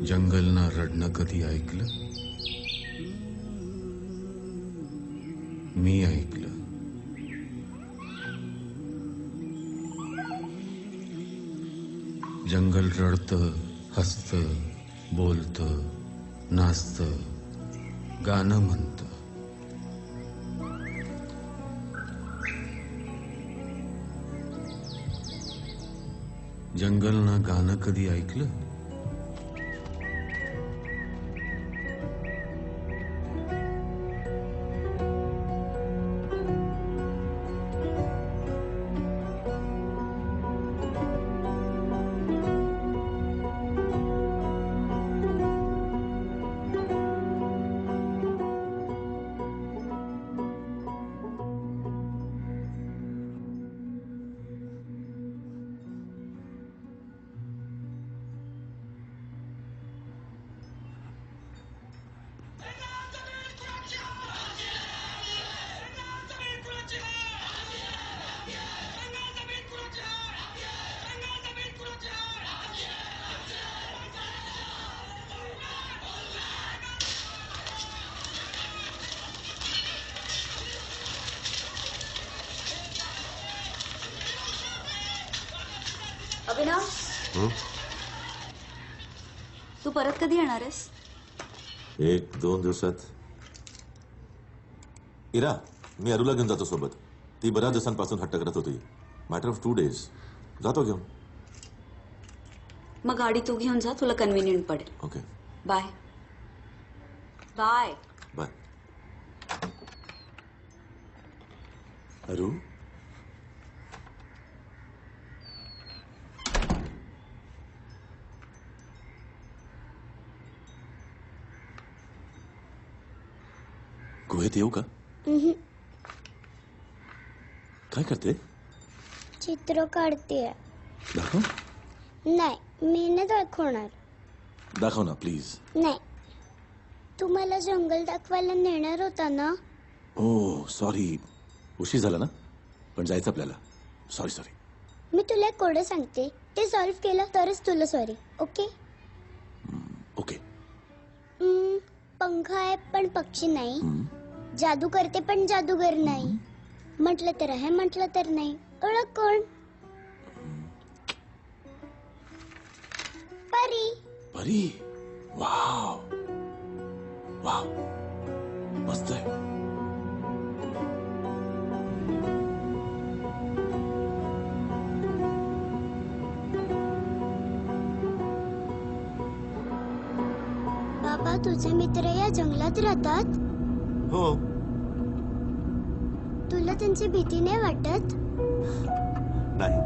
जंगलना रडणं कधी ऐकलं? मी ऐकलं. जंगल रडतं, हसतं, बोलतं, नाचतं, गाणं म्हणतं. जंगलना गाणं कधी ऐकलं? अभिनव, तू परत कधी येणार आहेस? 1-2 दिवसात. इरा, मी अरुला घेऊन जातो सोबत. ती बऱ्याच दिवसांपासून हट्ट करत होती. Matter of 2 days. जातो घेऊन. मग गाडी तू घेऊन जा, तुला कन्व्हिनियंट पडेल. ओके. Bye bye. बाय. अरू, गुहेत येऊ का? काय करते? चित्र काढतेय. दाखव. नाही, मी नाही दाखवणार. दाखव ना प्लीज. नाही, तू मला जंगल दाखवायला नेणार होता ना? ओ सॉरी, उशीर झाला ना, पण जायचं आपल्याला. Sorry sorry. मी तुला एक कोडं सांगते, ते सॉल्व्ह केलं तरच तुला सॉरी. ओके? ओके. पंख आहे पण पक्षी नाही, जादू करते पण जादूगर नाही. म्हटलं तर आहे, म्हटलं तर नाही. ओळख कोण? परी. परी. वाव वाव, मस्त आहे. बाबा, तुझे मित्र या जंगलात राहतात? हो. तुला त्यांची भीती नाही वाटत? नाही.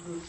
खूप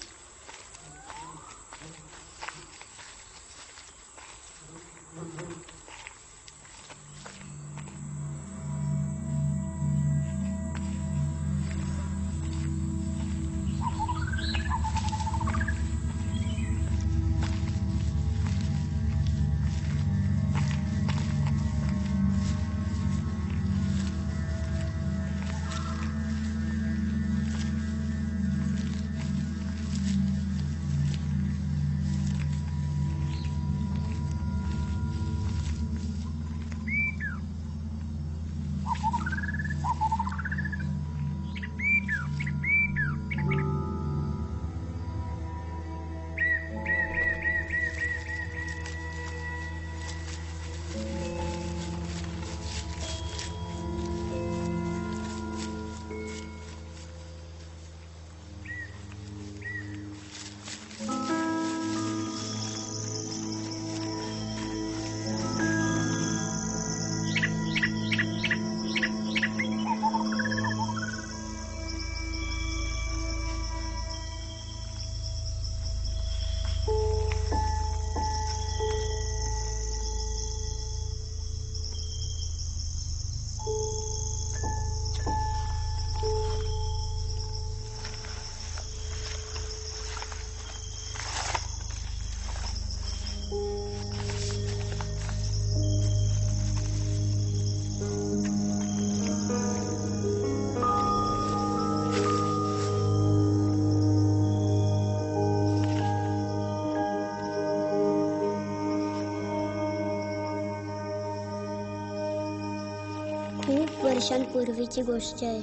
वर्षांपूर्वीची गोष्ट आहे.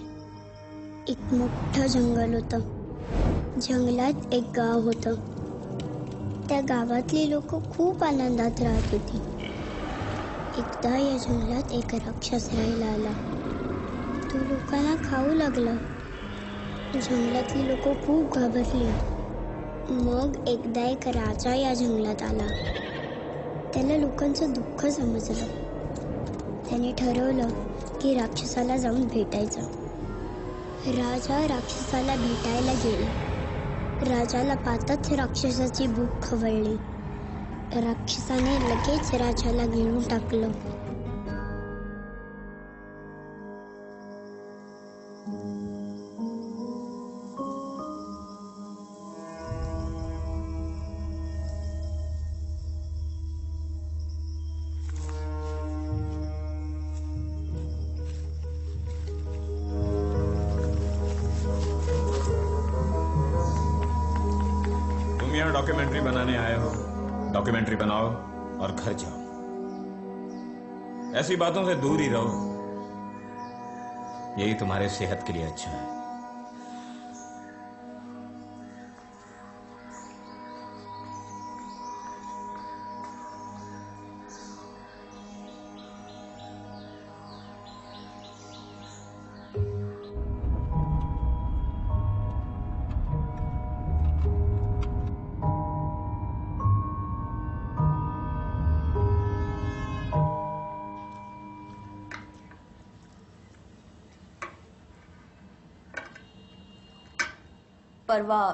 एक मोठं जंगल होतं. जंगलात एक गाव होतं. त्या गावातली लोक खूप आनंदात राहत होती. एकदा या जंगलात एक राक्षस राहायला आला. तो लोकांना खाऊ लागला. जंगलातली लोक खूप घाबरली. मग एकदा एक राजा या जंगलात आला. त्याला लोकांचं दुःख समजलं. त्याने ठरवलं की राक्षसाला जाऊन भेटायचं. राजा राक्षसाला भेटायला गेला. राजाला पाहताच राक्षसाची भूक खवळली. राक्षसाने लगेच राजाला गिळून टाकलं. तुम यहाँ डॉक्यूमेंट्री बनाने आए हो, डॉक्यूमेंट्री बनाओ और घर जाओ. ऐसी बातों से दूर ही रहो. यही तुम्हारे सेहत के लिए अच्छा है. परवा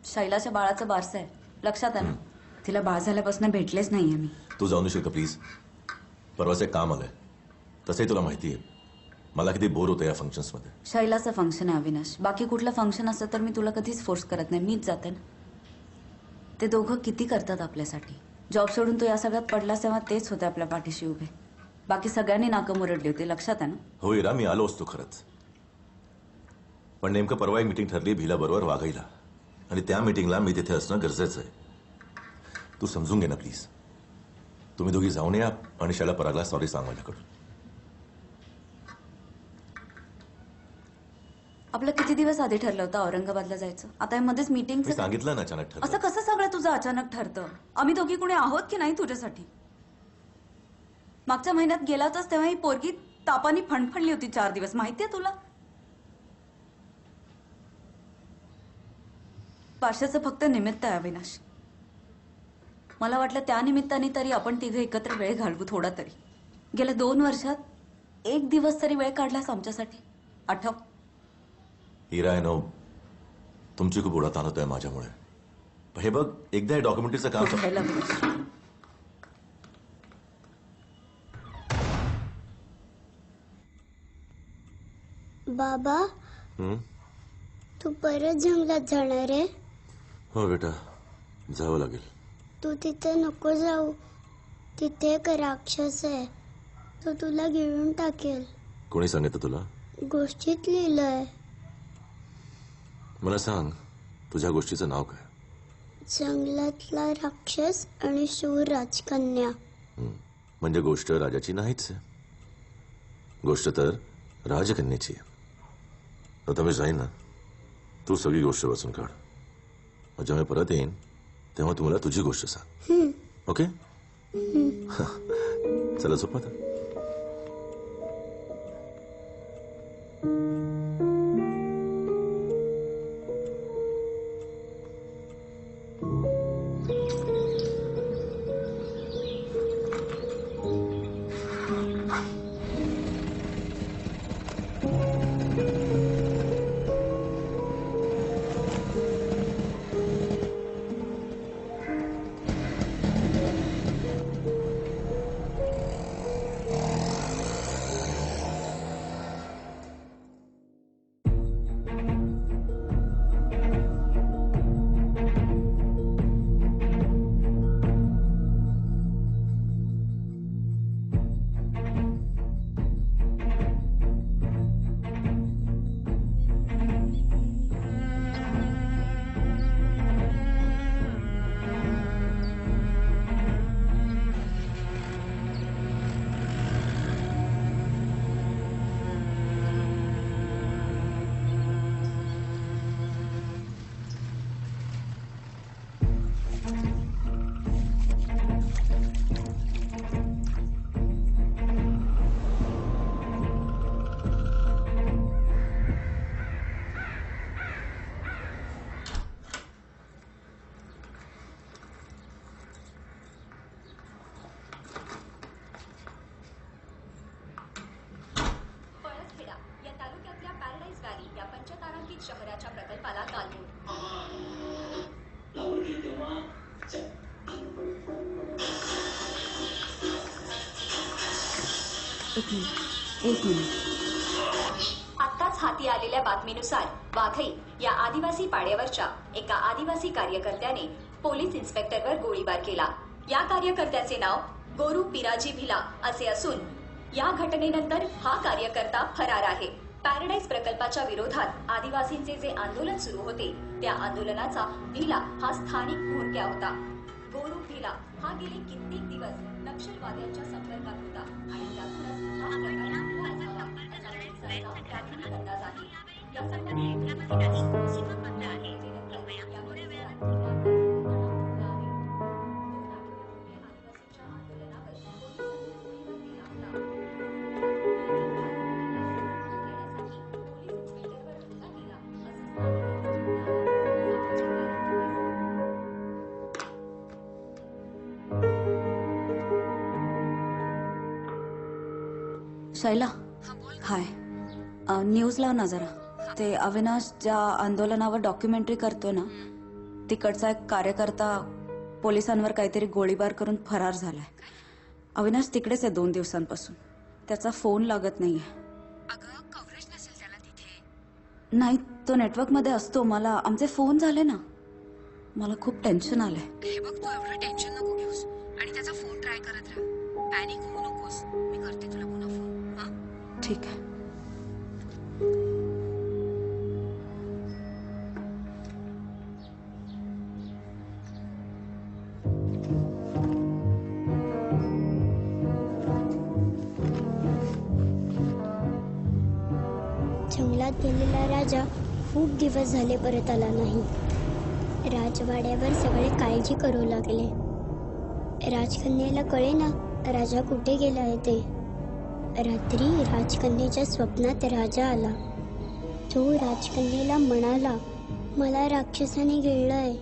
शैलाच्या बाळाचं बारसं आहे, लक्षात आहे ना? तिला बाळ झाल्यापासून भेटलेच नाहीये मी. तू जाऊ नशील का प्लीज? परवाचं एक काम आलंय. तसंही तुला माहिती आहे मला किती बोर होतं या फंक्शन्समध्ये. शैलाचं फंक्शन आहे अविनाश. बाकी कुठलं फंक्शन असतं तर मी तुला कधीच फोर्स करत नाही, मीच जाते ना. ते दोघं किती करतात आपल्यासाठी. जॉब सोडून तो या सगळ्यात पडलास तेव्हा तेच होते आपल्या पाठीशी उभे. बाकी सगळ्यांनी नाकं मुरडली होती, लक्षात आहे ना? हो इरा, मी आलो असतो खरंच. पण नेमकं परवा एक मीटिंग ठरली भीला बरोबर वाघाईला. आणि त्या मीटिंगला मी तिथे असणं गरजेचं आहे. तू समजून घे ना प्लीज. तुम्ही दोघी जाऊन या आणि शैला परागला सॉरी सांग माझ्याकडून. आपलं किती दिवस आधी ठरलं होतं औरंगाबादला जायचं. आता मध्येच मीटिंग. मी सांगितलं ना अचानक असं ठरलं. कसं सगळं तुझं अचानक ठरतं? आम्ही दोघी कुणी आहोत की नाही तुझ्यासाठी? मागच्या महिन्यात गेला होतास तेव्हा ही पोरगी तापानी फणफणली होती 4 दिवस, माहितीये तुला? पाशाचं फक्त निमित्त आहे अविनाश. मला वाटलं त्या निमित्ताने तरी आपण तिघे एकत्र वेळ घालवू थोडा तरी. गेल्या 2 वर्षात एक दिवस तरी वेळ काढलास आमच्यासाठी, आठव? हिरा, आय नो तुमची खूप उडाताण होतोय माझ्यामुळे. हे बघ, एकदा हे डॉक्युमेंटरीचं काम उठायला बघ. बाबा हं? तू परत जंगलात जाणार आहे? हो बेटा, जावं लागेल. तू तिथे नको जाऊ. तिथे एक राक्षस आहे. तो तुला गिळून टाकेल. कोणी सांगितलं तुला? गोष्टीत लिहिलंय. मला सांग, तुझ्या गोष्टीचं नाव काय? जंगलातला राक्षस आणि शूर राजकन्या. म्हणजे गोष्ट राजाची नाहीच आहे. गोष्ट तर राजकन्याची आहे. आता मी जाईन ना, तू सगळी गोष्ट वाचून काढ. जेव्हा मी परत येईन तेव्हा तुम्हाला तुझी गोष्ट सांग. ओके? चला झोप आता. पळसखेडा या तालुक्यातल्या पॅराडाईज व्हॅली या पंचतारांकित शहराच्या प्रकल्पाला कालमोड. एक मिनिट. आत्ताच हाती आलेल्या बातमीनुसार वाघई या आदिवासी पाड्यावरच्या एका आदिवासी कार्यकर्त्याने पोलीस इन्स्पेक्टरवर गोळीबार केला. या कार्यकर्त्याचे नाव गोरू पिराजी भिला असे असून या घटनेनंतर हा कार्यकर्ता फरार आहे. पॅराडाईज प्रकल्पाच्या विरोधात आदिवासींचे जे आंदोलन सुरू होते त्या आंदोलनाचा भिला हा स्थानिक म्होरक्या होता. गोरू भिला हा गेले कित्येक दिवस नक्षलवाद्यांच्या संपर्कात होता आणि त्यातूनच हा प्रकार घडला असावा असा पोलिसांचा प्राथमिक अंदाज आहे. या शैला, हाय. न्यूज लाव ना जरा. ते अविनाश ज्या आंदोलनावर डॉक्युमेंटरी करतोय ना, तिकडचा एक कार्यकर्ता पोलिसांवर काहीतरी गोळीबार करून फरार झालाय. अविनाश तिकडेच आहे 2 दिवसांपासून. त्याचा फोन लागत नाहीये. अगं कव्हरेज नसेल त्याला तिथे. नाही, तो नेटवर्कमध्ये असतो. मला आमचे फोन झाले ना. मला खूप टेन्शन आलंय. हे बघ, तू एवढं टेन्शन नको घेऊस आणि त्याचा फोन ट्राय करत राहा. पॅनिक होऊ नकोस. मी करते तुला पुन्हा फोन. हां, ठीक आहे. जंगलात गेलेला राजा खूप दिवस झाले परत आला नाही. राजवाड्यावर सगळे काळजी करू लागले. राजकन्येला कळे ना राजा कुठे गेला आहे ते. रात्री राजकन्येच्या स्वप्नात राजा आला. तो राजकन्येला म्हणाला, मला राक्षसाने गिळलंय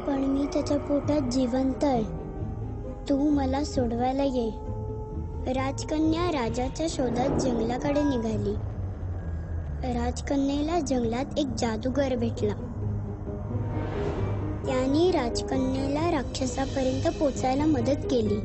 पण मी त्याच्या पोटात जिवंत आहे. तू मला सोडवायला ये. राजकन्या राजाच्या शोधात जंगलाकडे निघाली. राजकन्येला जंगलात एक जादूगर भेटला. त्याने राजकन्येला राक्षसापर्यंत पोचायला मदत केली.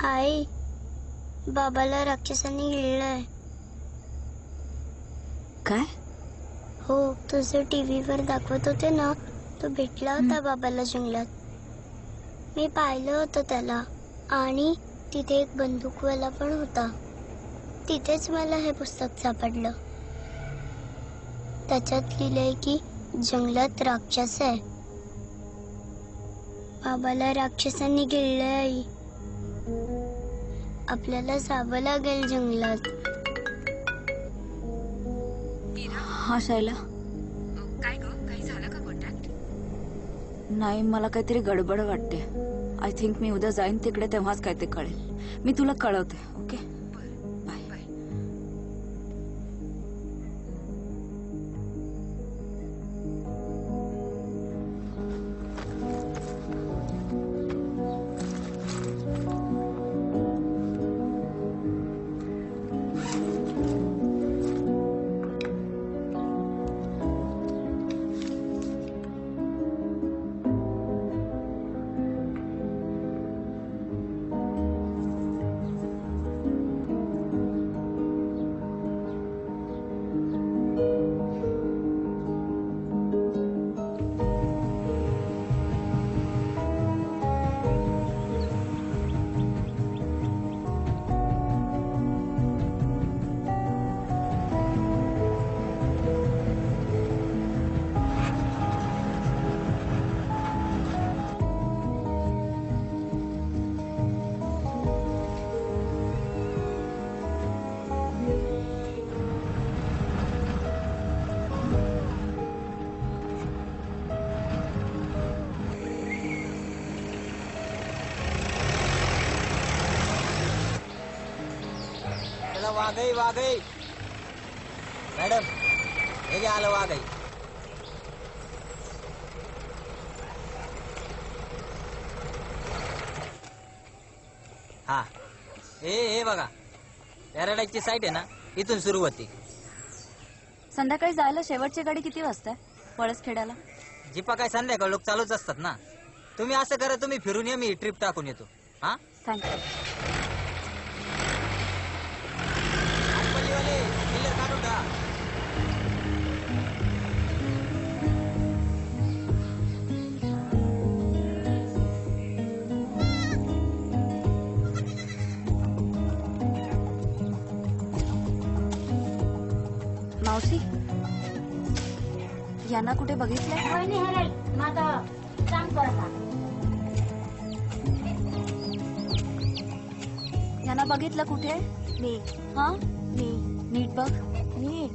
आई, बाबाला राक्षसाने गिळलंय. काय? हो, तुझं टीव्हीवर दाखवत होते ना, तो भेटला होता बाबाला जंगलात. मी पाहिलं होतं त्याला. आणि तिथे एक बंदूकवाला पण होता. तिथेच मला हे पुस्तक सापडलं. त्याच्यात लिहिलंय की जंगलात राक्षस आहे. बाबाला राक्षसाने गिळलंय. आई, आपल्याला जावं लागेल जंगलात. हा शैला. काय ग, काही झालं का कॉन्टॅक्ट? नाही, मला काहीतरी गडबड वाटते. आय थिंक मी उद्या जाईन तिकडे, तेव्हाच काय ते कळेल. मी तुला कळवते. Okay, bye. Waghai Waghai madam, हे घ्या आलं वाघई. हा, हे बघा, पॅराडाईजची साईट आहे ना, इथून सुरू होती. संध्याकाळी जायला शेवटची गाडी किती वाजता आहे पळसखेड्याला? जीपा काय संध्याकाळ लोक चालूच असतात ना. तुम्ही असं करा, तुम्ही फिरून या, मी ट्रिप टाकून येतो. हा, थँक्यू. काढून टाक. मावशी, यांना कुठे बघितलंय? यांना बघितलं कुठे? मी. हा, मी. नीट बघ. नीट.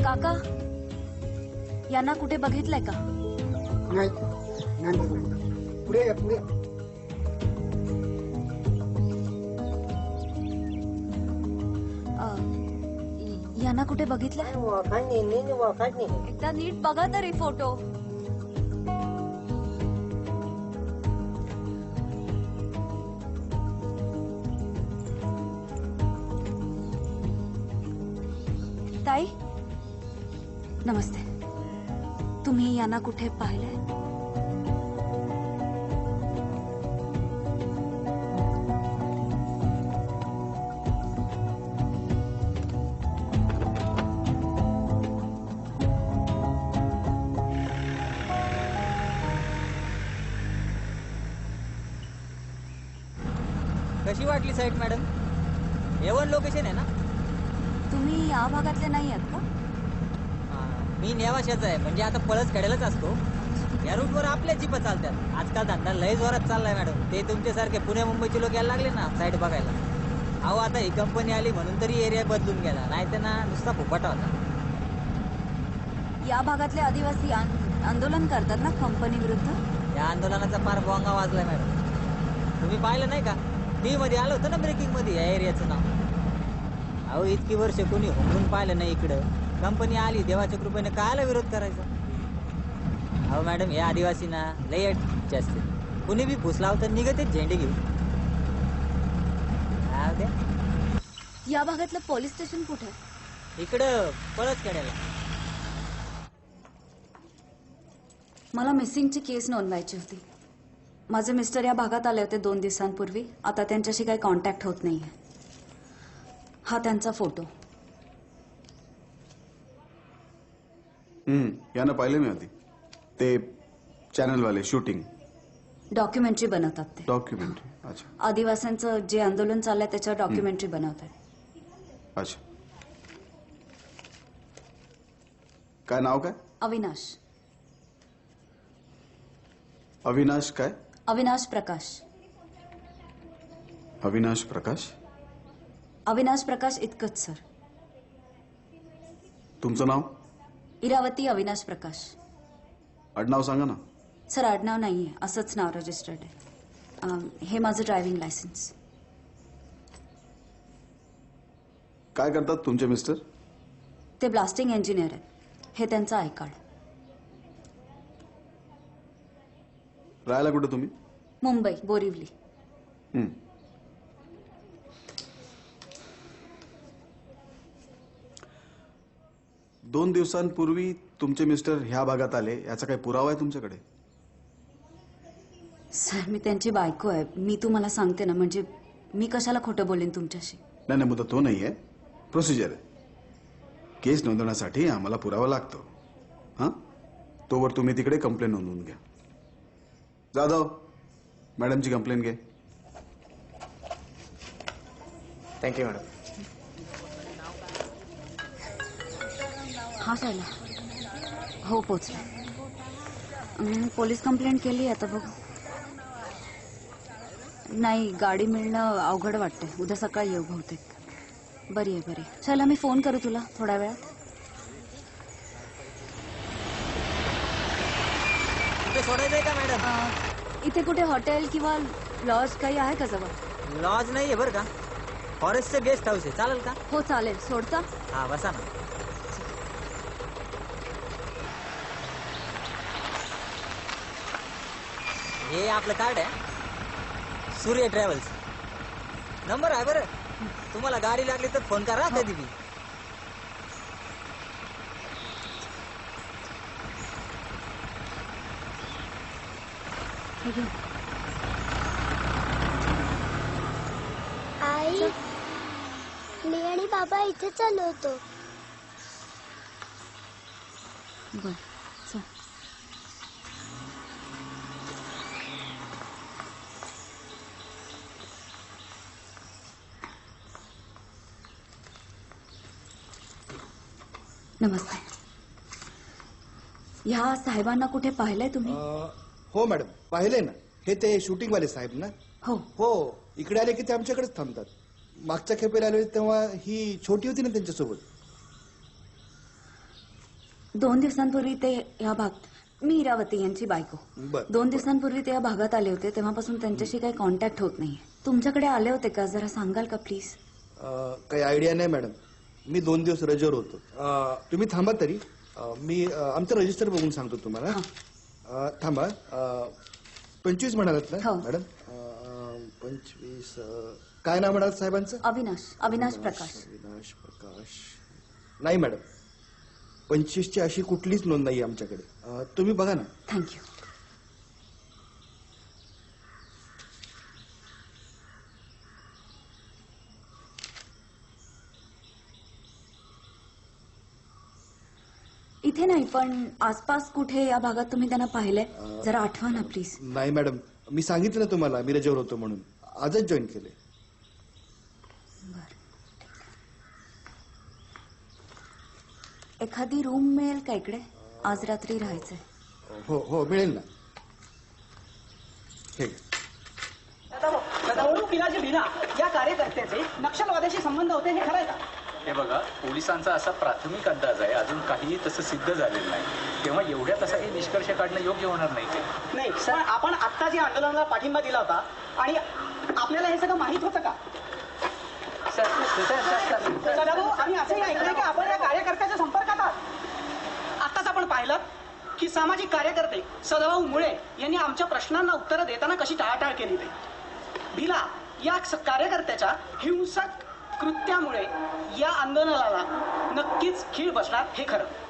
काका, यांना कुठे बघितलंय का? नाही, पुढे पुढे. यांना कुठे बघितलंय? एकदा नीट बघा तरी फोटो. ताई, नमस्ते. तुम्ही यांना कुठे पाहिलंय? कशी वाटली साईट मॅडम? A1 लोकेशन आहे ना? तुम्ही या भागातले नाही आहात का? मी नेवाशाचा आहे, म्हणजे आता पळस कडेलाच असतो. या रूटवर आपल्या जीप चालतात. आजकाल धंदा लय जोरात चाललाय मॅडम. ते तुमच्यासारखे पुणे मुंबईचे लोक यायला लागले ना साईट बघायला. अहो आता ही कंपनी आली म्हणून तरी एरिया बदलून गेला, नाही तर ना नुसता फुपाटा होता. या भागातले आदिवासी आंदोलन करतात ना कंपनी विरुद्ध? या आंदोलनाचा फार बोंगा वाजलाय मॅडम. तुम्ही पाहिलं नाही का? टीव्ही मध्ये आलं होतं ना ब्रेकिंग मध्ये या एरियाचं नाव. अहो इतकी वर्ष कोणी होऊन पाहिलं नाही इकडं. कंपनी आली देवाच्या कृपेने कायला विरोध करायचा? अहो मॅडम हे आदिवासी ना लय अटचे असते. कुणी बी फुस लावतं निघते झेंडे घेऊन. या भागातलं पोलीस स्टेशन कुठे? इकडं पळस कडेला. मला मिसिंगची केस नोंदवायची होती. माझे मिस्टर या भागात आले होते 2 दिवसांपूर्वी. आता त्यांच्याशी काही कॉन्टॅक्ट होत नाहीये. हा त्यांचा फोटो. यानं पाहिले मी आधी. ते चॅनलवाले शूटिंग डॉक्युमेंटरी बनवतात ते. डॉक्युमेंटरी. अच्छा आदिवासींचं जे आंदोलन चाललंय त्याच्यावर डॉक्युमेंटरी बनवतात. अच्छा. काय नाव काय? अविनाश. अविनाश काय? अविनाश प्रकाश. अविनाश प्रकाश. अविनाश प्रकाश इतकंच सर. तुमचं नाव? इरावती अविनाश प्रकाश. आडनाव सांगा ना. सर आडनाव नाहीये, असंच नाव रजिस्टर्ड आहे. हे माझं ड्रायव्हिंग लायसन्स. काय करतात तुमचे मिस्टर? ते ब्लास्टिंग इंजिनियर आहेत. हे त्यांचं आय कार्ड. राहायला कुठे तुम्ही? मुंबई बोरिवली. हं. 2 दिवसांपूर्वी तुमचे मिस्टर ह्या भागात आले याचा काही पुरावा आहे तुमच्याकडे? सर मी त्यांची बायको आहे. मी तुम्हाला सांगते ना, म्हणजे मी कशाला खोटं बोलेन तुमच्याशी? नाही मुद्दा तो नाही आहे. प्रोसिजर आहे. केस नोंदवण्यासाठी आम्हाला पुरावा लागतो. हां तोवर तुम्ही तिकडे कंप्लेंट नोंदवून घ्या. जाधव मॅडमची कंप्लेंट घे. Thank you madam. हा सायला. हो पोचला. पोलीस कंप्लेंट केली. आता बघ. नाही गाडी मिळणं अवघड वाटते. उद्या सकाळी येऊ बहुतेक. बरी आहे बरी. चला मी फोन करू तुला थोड्या वेळात. सोडायचंय का मॅडम? इथे कुठे हॉटेल किंवा लॉज काही आहे का जवळ? लॉज नाहीये बरं का. फॉरेस्टचं गेस्ट हाऊस आहे. चालेल का? हो चालेल. सोडता? हा बसा ना. हे आपलं कार्ड आहे. सूर्य ट्रॅव्हल्स. नंबर आहे बरं. तुम्हाला गाडी लागली तर फोन करा कधी बी. आई मी आणि बाबा इथे चाललो होतो. बर चल. नमस्ते. ह्या साहेबांना कुठे पाहिलंय तुम्ही? हो मॅडम पाहिले ना. हे ते शूटिंग वाले साहेब ना? हो हो. इकडे आले की ते आमच्याकडेच थांबतात. मागच्या खेपेला आले तेव्हा ही छोटी होती ना त्यांच्यासोबत. 2 दिवसांपूर्वी ते या मी इरावती यांची बायको. 2 दिवसांपूर्वी ते या भागात आले होते. तेव्हापासून त्यांच्याशी काही कॉन्टॅक्ट होत नाहीये. तुमच्याकडे आले होते का? जरा सांगाल का प्लीज? काही आयडिया नाही मॅडम. मी 2 दिवस रजेवर होतो. तुम्ही थांबा तरी. मी आमचं रजिस्टर बघून सांगतो तुम्हाला. थांबा. 25 म्हणालात ना मॅडम? 25. काय नाव म्हणाल साहेबांचं? अविनाश. अविनाश प्रकाश. अविनाश प्रकाश. नाही मॅडम 25ची अशी कुठलीच नोंद नाही आमच्याकडे. तुम्ही बघा ना. थँक्यू. इथे नाही पण आसपास कुठे या भागात तुम्ही त्यांना पाहिलंय? जरा आठवा ना प्लीज. नाही मॅडम मी सांगितलं ना तुम्हाला मी रजेवर होतो म्हणून. आजच जॉईन केले. एखादी रूम मिळेल का इकडे? आज रात्री राहायचंय. हो हो मिळेल ना. हे गौरव पिराजी भिला या कार्यकर्त्याचे नक्षलवाद्याशी संबंध होते, हे खरं आहे का? हे बघा, पोलिसांचा असा प्राथमिक अंदाज आहे, अजून काहीही तसं सिद्ध झालेलं नाही. तेव्हा एवढ्या तसा हे निष्कर्ष काढणं योग्य होणार नाही. ते नाही सर, आपण आत्ता जे आंदोलनाला पाठिंबा दिला होता आणि आपल्याला हे सगळं माहित होतं का? सदाभाऊ, आम्ही असंही ऐकलंय की आपण या कार्यकर्त्याच्या संपर्कात आहात. आत्ताच आपण पाहिलं की सामाजिक कार्यकर्ते सदाभाऊ मुळे यांनी आमच्या प्रश्नांना उत्तरं देताना कशी टाळाटाळ केली. ते भिला या कार्यकर्त्याच्या हिंसक कृत्यामुळे या आंदोलनाला नक्कीच खीळ बसणार, हे खरं.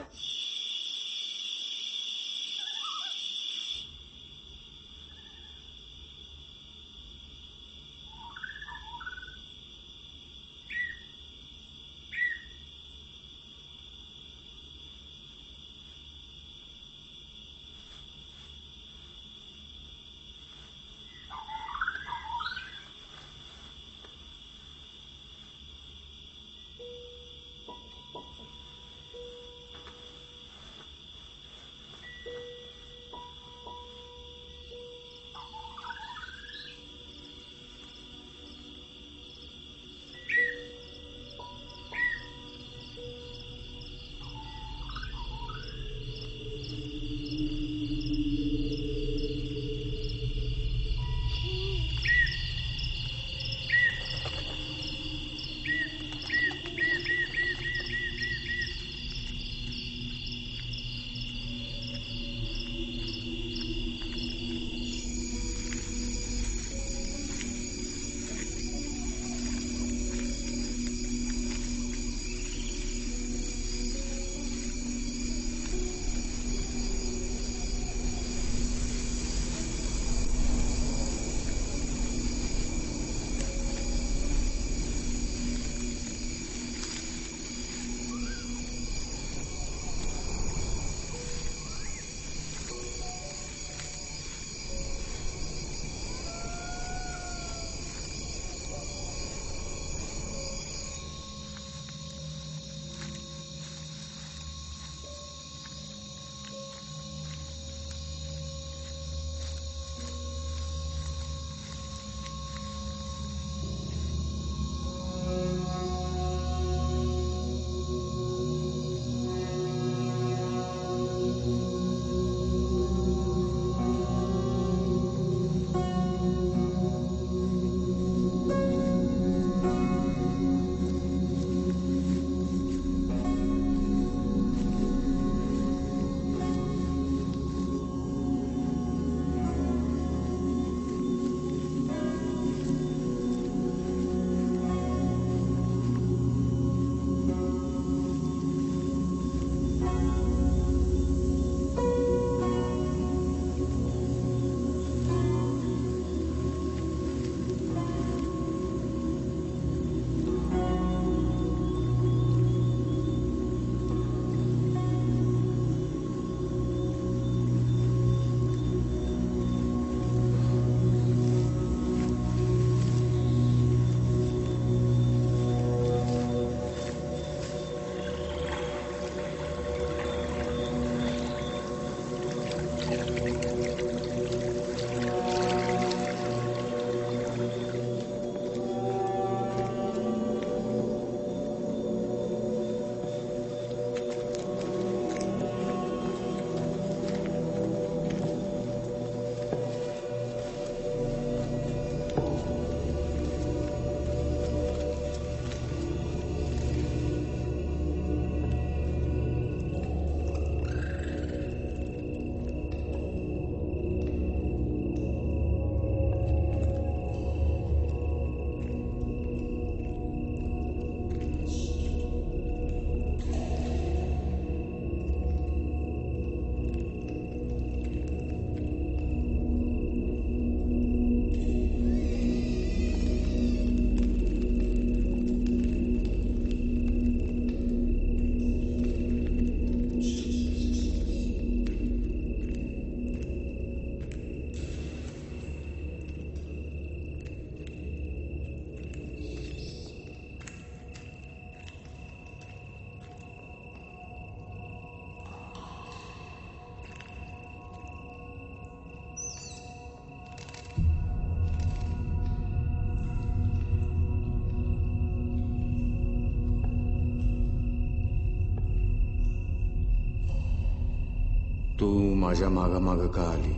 तू माझ्या माग का आली?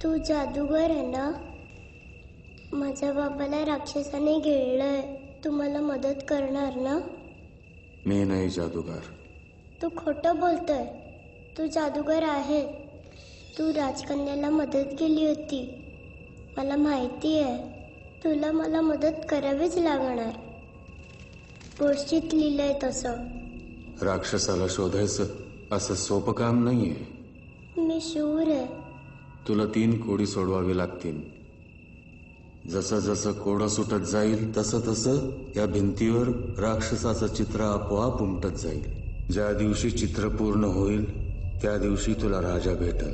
तू जादूगर आहे ना? माझ्या बाबाला राक्षसाने गिळलंय. तू मला मदत करणार ना? मी नाही जादूगार. तू खोटं बोलतोय. तू जादूगर आहे. तू राजकन्याला मदत केली होती. मला माहिती आहे. तुला मला मदत करावीच लागणार. गोष्टीत लिहिलंय तसं. राक्षसाला शोधायचं असं सोपं काम नाहीये. मी शूर आहे. तुला 3 कोडी सोडवावी लागतील. जसं जसं कोडं सुटत जाईल तसं तसं या भिंतीवर राक्षसाचं चित्र आपोआप उमटत जाईल. ज्या दिवशी चित्र पूर्ण होईल त्या दिवशी तुला राजा भेटल.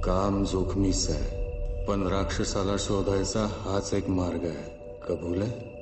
काम जोखमीच आहे, पण राक्षसाला शोधायचा हाच एक मार्ग आहे. कबूल आहे?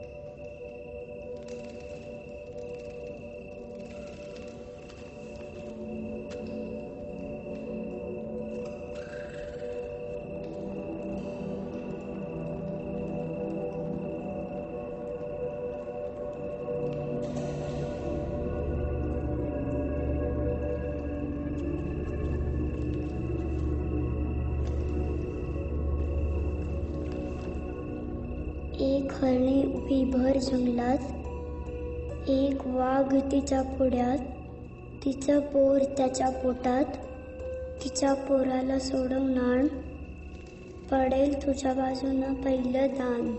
एक हरणी उभी भर जंगलात. एक वाघ तिच्या पुढ्यात. तिचं पोर त्याच्या पोटात. तिच्या पोराला सोडवणार. पडेल तुझ्या बाजूनं पहिलं दान.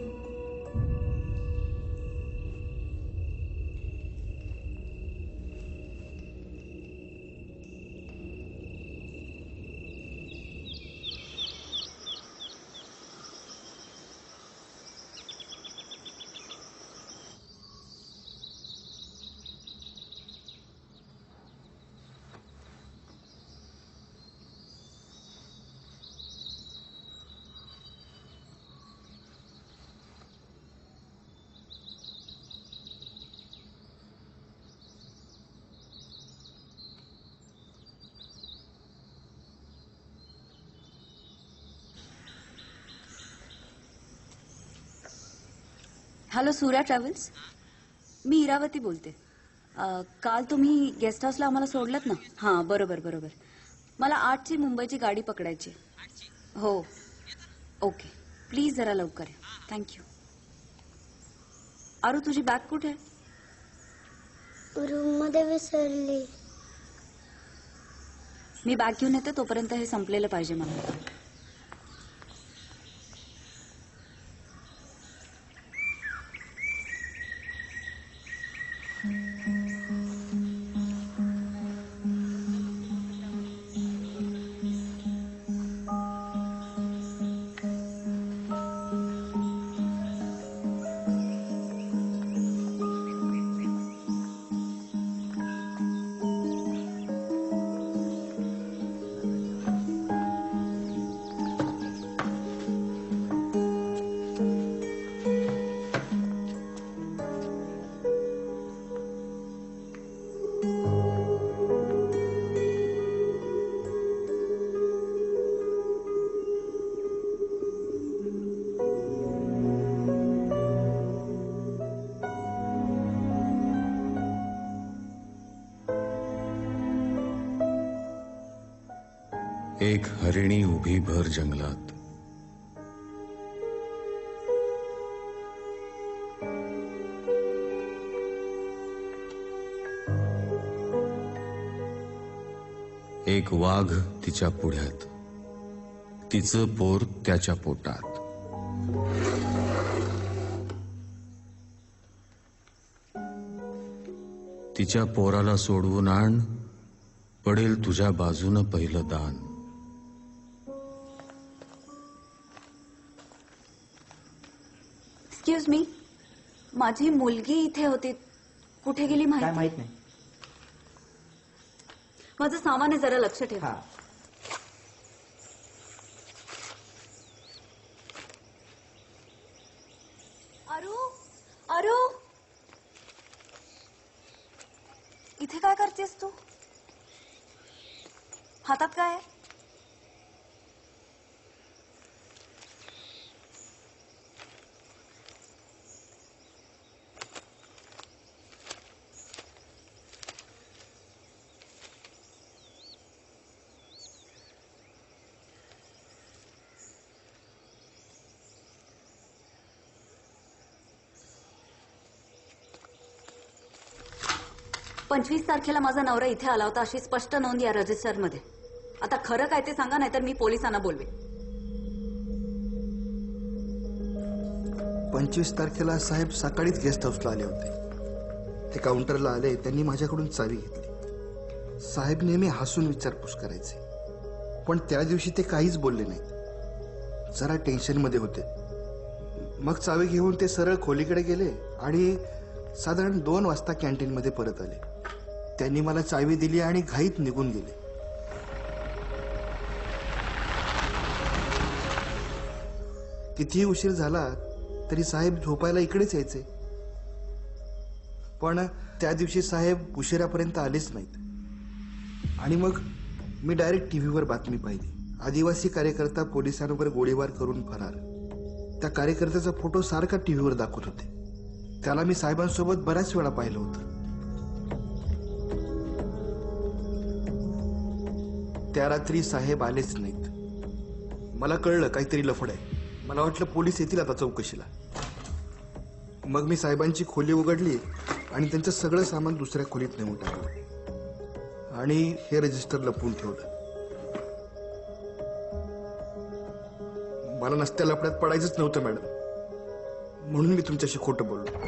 Hello, Surya travels. मी इरावती बोलते. काल तुम्ही गेस्ट हाऊसला आम्हाला सोडलत ना? हां, बरोबर बरोबर. मला 8ची मुंबईची गाडी पकडायची. हो, ओके. प्लीज जरा लवकर या. थँक्यू. आरू, तुझी बॅग कुठे आहे? रूममध्ये विसरली. मी बॅग घेऊन येते. तोपर्यंत हे संपलेलं पाहिजे मला. एक हरिणी उभी भर जंगलात. एक वाघ तिच्या पुढ्यात. तिचं पोर त्याच्या पोटात. तिच्या पोराला सोडवून आण. पडेल तुझ्या बाजूनं पहिलं दान. एक्सक्यूज मी, माझी मुलगी इथे होती. कुठे गेली माहित नाही. माझं सामान आहे, जरा लक्ष ठेवा. आरू, आरू, इथे काय करतेस तू? हातात काय आहे? 25 तारखेला माझा नवरा इथे आला होता अशी स्पष्ट नोंद या रजिस्टरमध्ये. आता खरं काय ते सांगा, नाहीतर मी पोलिसांना बोलवे. 25 तारखेला साहेब सकाळीच गेस्ट हाऊसला आले होते. ते काउंटरला आले, त्यांनी माझ्याकडून चावी घेतली. साहेब नेहमी हसून विचारपूस करायचे, पण त्या दिवशी ते काहीच बोलले नाहीत. जरा टेन्शनमध्ये होते. मग चावी घेऊन ते सरळ खोलीकडे गेले आणि साधारण 2 वाजता कॅन्टीनमध्ये परत आले. त्यांनी मला चावी दिली आणि घाईत निघून गेले. कितीही उशीर झाला तरी साहेब झोपायला इकडेच यायचे. पण त्या दिवशी साहेब उशिरापर्यंत आलेच नाहीत. आणि मग मी डायरेक्ट टीव्हीवर बातमी पाहिली. आदिवासी कार्यकर्ता पोलिसांवर गोळीबार करून फरार. त्या कार्यकर्त्याचा फोटो सारखा टीव्हीवर दाखवत होते. त्याला मी साहेबांसोबत बऱ्याच वेळा पाहिलं होतं. त्या रात्री साहेब आलेच नाहीत. मला कळलं काहीतरी लफड आहे. मला वाटलं पोलीस येतील आता चौकशीला. मग मी साहेबांची खोली उघडली आणि त्यांचं सगळं सामान दुसऱ्या खोलीत नेऊन टाकलं आणि हे रजिस्टर लपवून ठेवलं. मला नसत्या लफड्यात पडायचंच नव्हतं मॅडम, म्हणून मी तुमच्याशी खोटं बोललो.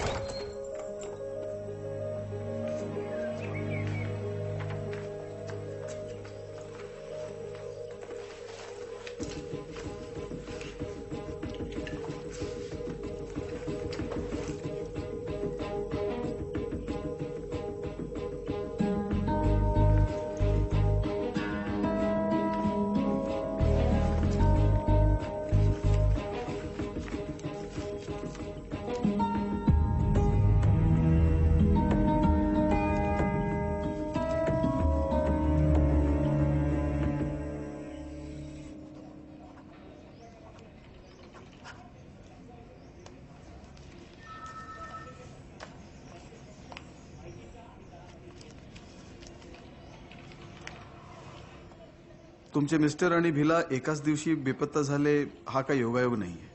तुमचे मिस्टर आणि भिला एकाच दिवशी बेपत्ता झाले हा काही योगायोग नाहीये.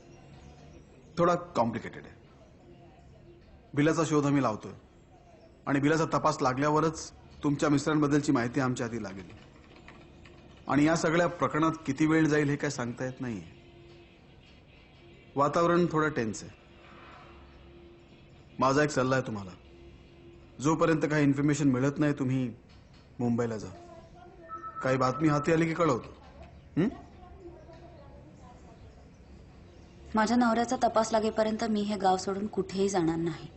थोडा कॉम्प्लिकेटेड आहे. भिलाचा शोध आम्ही लावतोय आणि भिलाचा तपास लागल्यावरच तुमच्या मिस्टरांबद्दलची माहिती आमच्या हाती लागेल. आणि या सगळ्या प्रकरणात किती वेळ जाईल हे काय सांगता येत नाहीये. वातावरण थोडं टेन्स आहे. माझा एक सल्ला आहे तुम्हाला, जोपर्यंत काही इन्फॉर्मेशन मिळत नाही तुम्ही मुंबईला जा. काही बातमी हाती आली की कळवतो. माझ्या नवऱ्याचा तपास लागेपर्यंत मी हे गाव सोडून कुठेही जाणार नाही.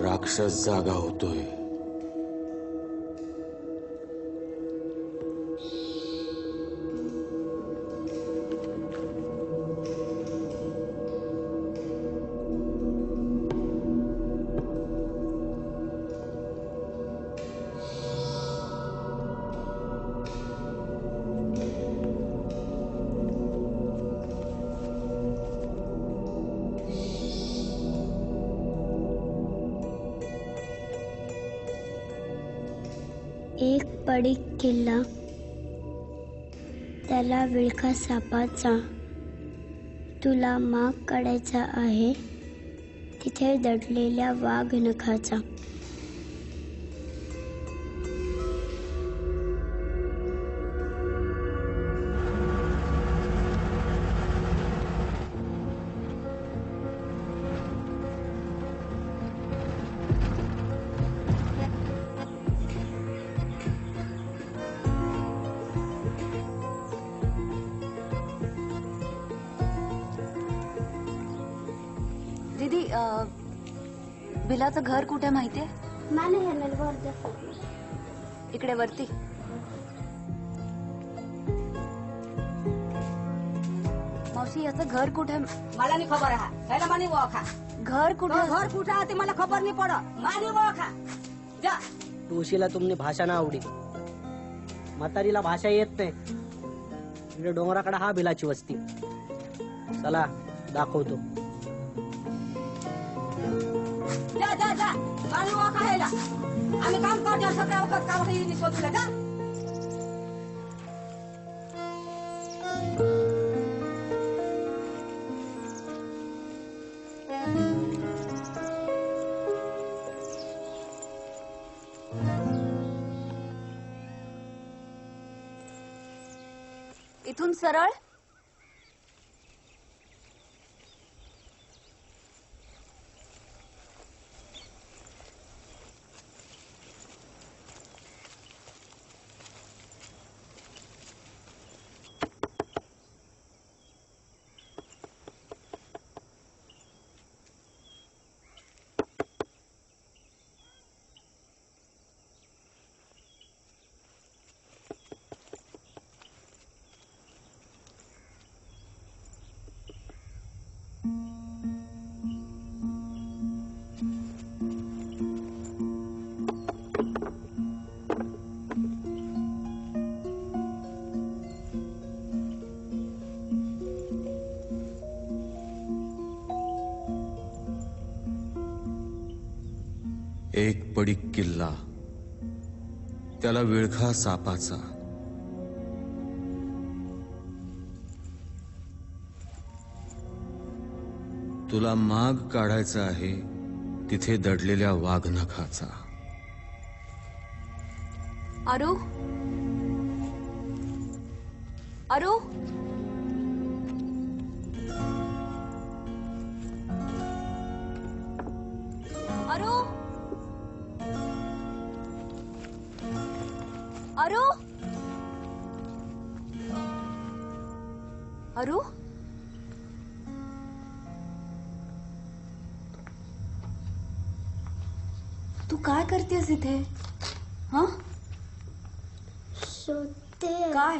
राक्षस जागा होतोय. एक पडीक किल्ला, त्याला विळखा सापाचा. तुला माग काढायचा आहे तिथे दडलेल्या वाघ नखाचा. दीदी बिलाचं घर कुठे माहितीये? इकडे वरती. मावशी याचं घर कुठे? मला नाही खबर आहे. त्याला मानी ओळखा. घर कुठे? घर कुठे आहे ते मला खबर नाही पड. मानी ओळखा. जा. तुळशीला तुमने भाषा ना आवडी, म्हातारीला भाषा येत नाही. इकडे डोंगराकडे हा बिलाची वस्ती. चला दाखवतो. जा जा जा. मानी ओळखा ह्याला. आम्ही काम करतो सगळ्या वखत काम येईल शोधूला. जा. इथून सरळ. एक पडीक किल्ला, त्याला विळखा सापाचा. तुला माग काढायचा आहे तिथे दडलेल्या वाघनखाचा. अरू, अरू, अरू, अरू, अरू, तू काय करतेस इथे? हा, शोधते. काय?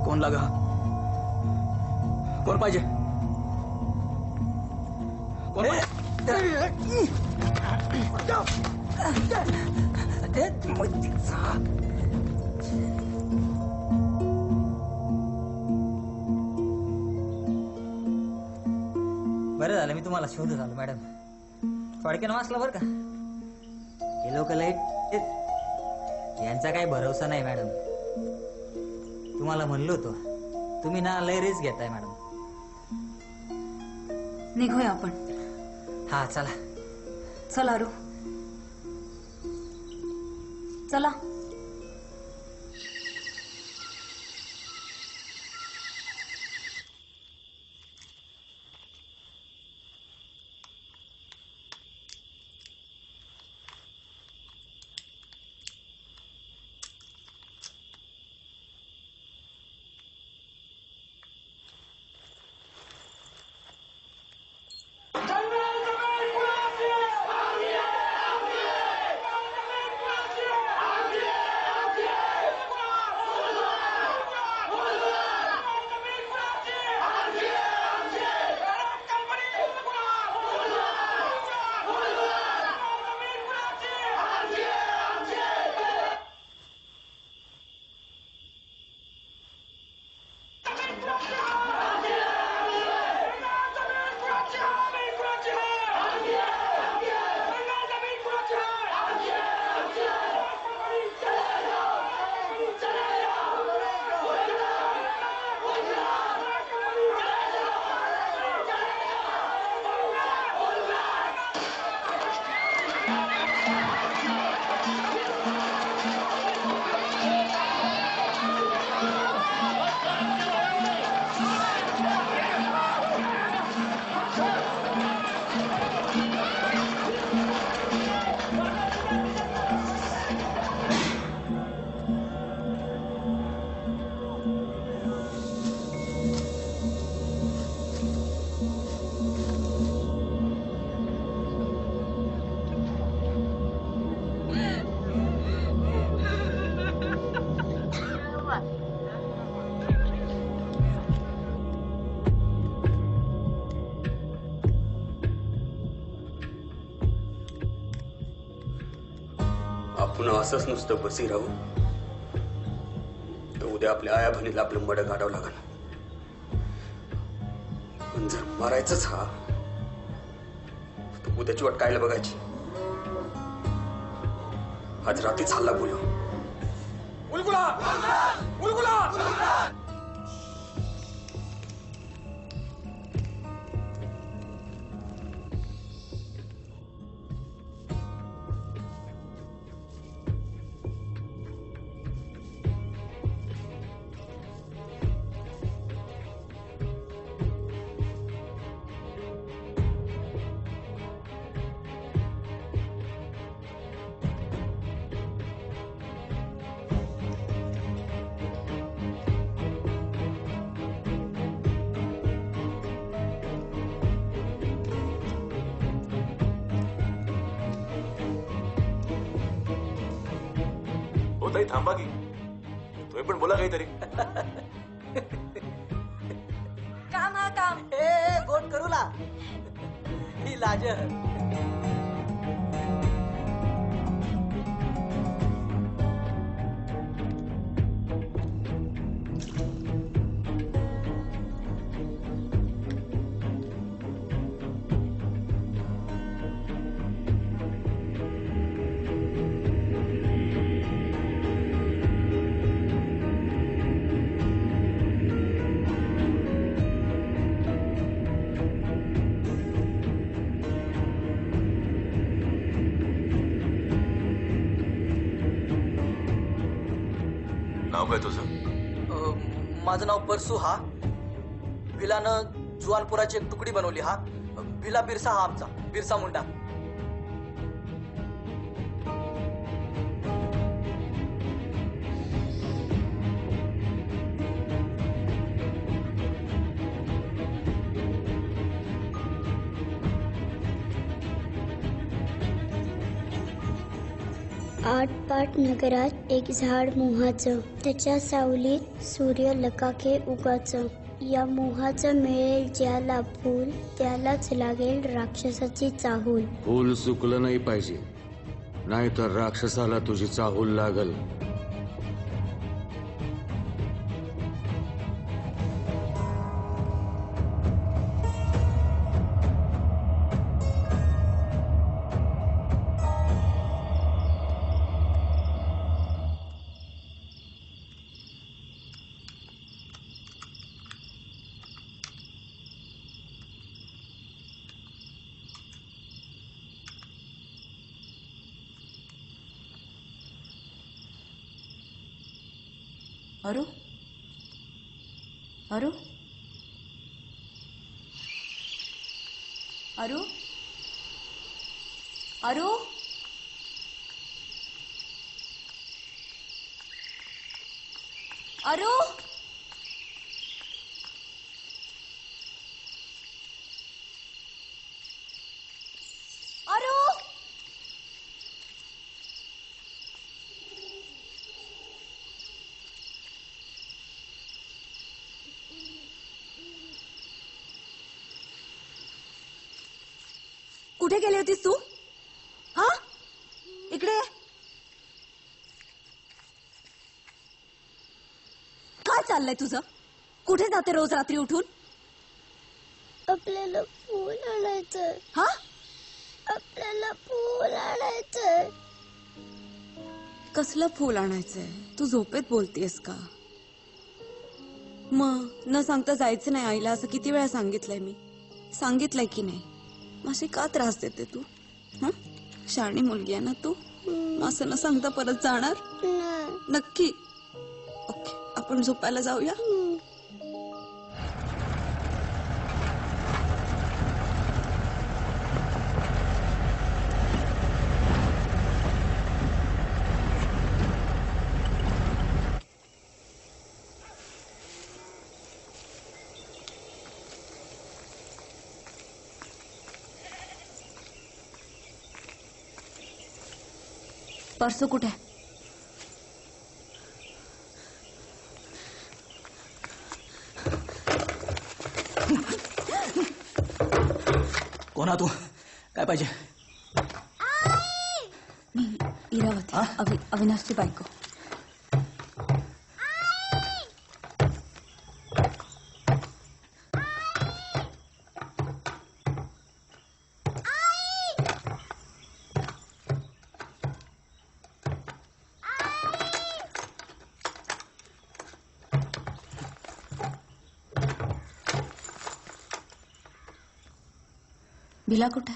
कोण लागा? कोण पाहिजे? कोण पाहिजे? बरं झालं मी तुम्हाला शोधत आलो मॅडम. थोडक्यानं वाचला बरं का. हे लोक लय यांचा काही भरोसा नाही मॅडम. तुम्हाला म्हणलो होतो तुम्ही ना लय रिस्क घेताय मॅडम. निघूया आपण. हा चला. चला रू, चला. आपण असंच नुसतं बसी राहू तर उद्या आपल्या आया बहिणीला आपलं मड काढावं लागल. पण जर मरायचंच हा तर उद्याची वाट कायला बघायची. आज रात्रीच हल्ला बोलू. उलगुला उलगुला. ताई थांबा की. तुम्ही पण बोला काहीतरी. काम हा काम. गोट करूला ही लाज. नाव काय तुझं? माझं नाव परसू. हा भिलानं जुवानपुराची एक तुकडी बनवली. हा भिला बिरसा. हा आमचा बिरसा मुंडा. आटपाट नगरात एक झाड मोहाचं, त्याच्या सावलीत सूर्य लकाके उगाचं. या मोहाचं मिळेल ज्याला फूल त्यालाच लागेल राक्षसाची चाहूल. फूल सुकलं नाही पाहिजे, नाहीतर राक्षसाला तुझी चाहूल लागल. अरू अरू अरू अरू अरू अरू कुठे गेली होतीस तू? हा, इकडे काय चाललंय तुझं? कुठे जाते रोज रात्री उठून? आपल्याला फूल आणायचंय. हा, आपल्याला फूल आणायचंय. कसलं फूल आणायचंय? तू झोपेत बोलतेस का? मग न सांगता जायचं नाही आईला असं किती वेळा सांगितलंय मी? सांगितलंय की नाही? माशी का त्रास देते तू? शाणी मुलगी आहे ना तू? असं न सांगता परत जाणार? नक्की? ओके, आपण झोपायला जाऊया. परसू कुठे? कोणा तू? काय पाहिजे? मी इरावती, अविनाशची बायको. भिला कुठे?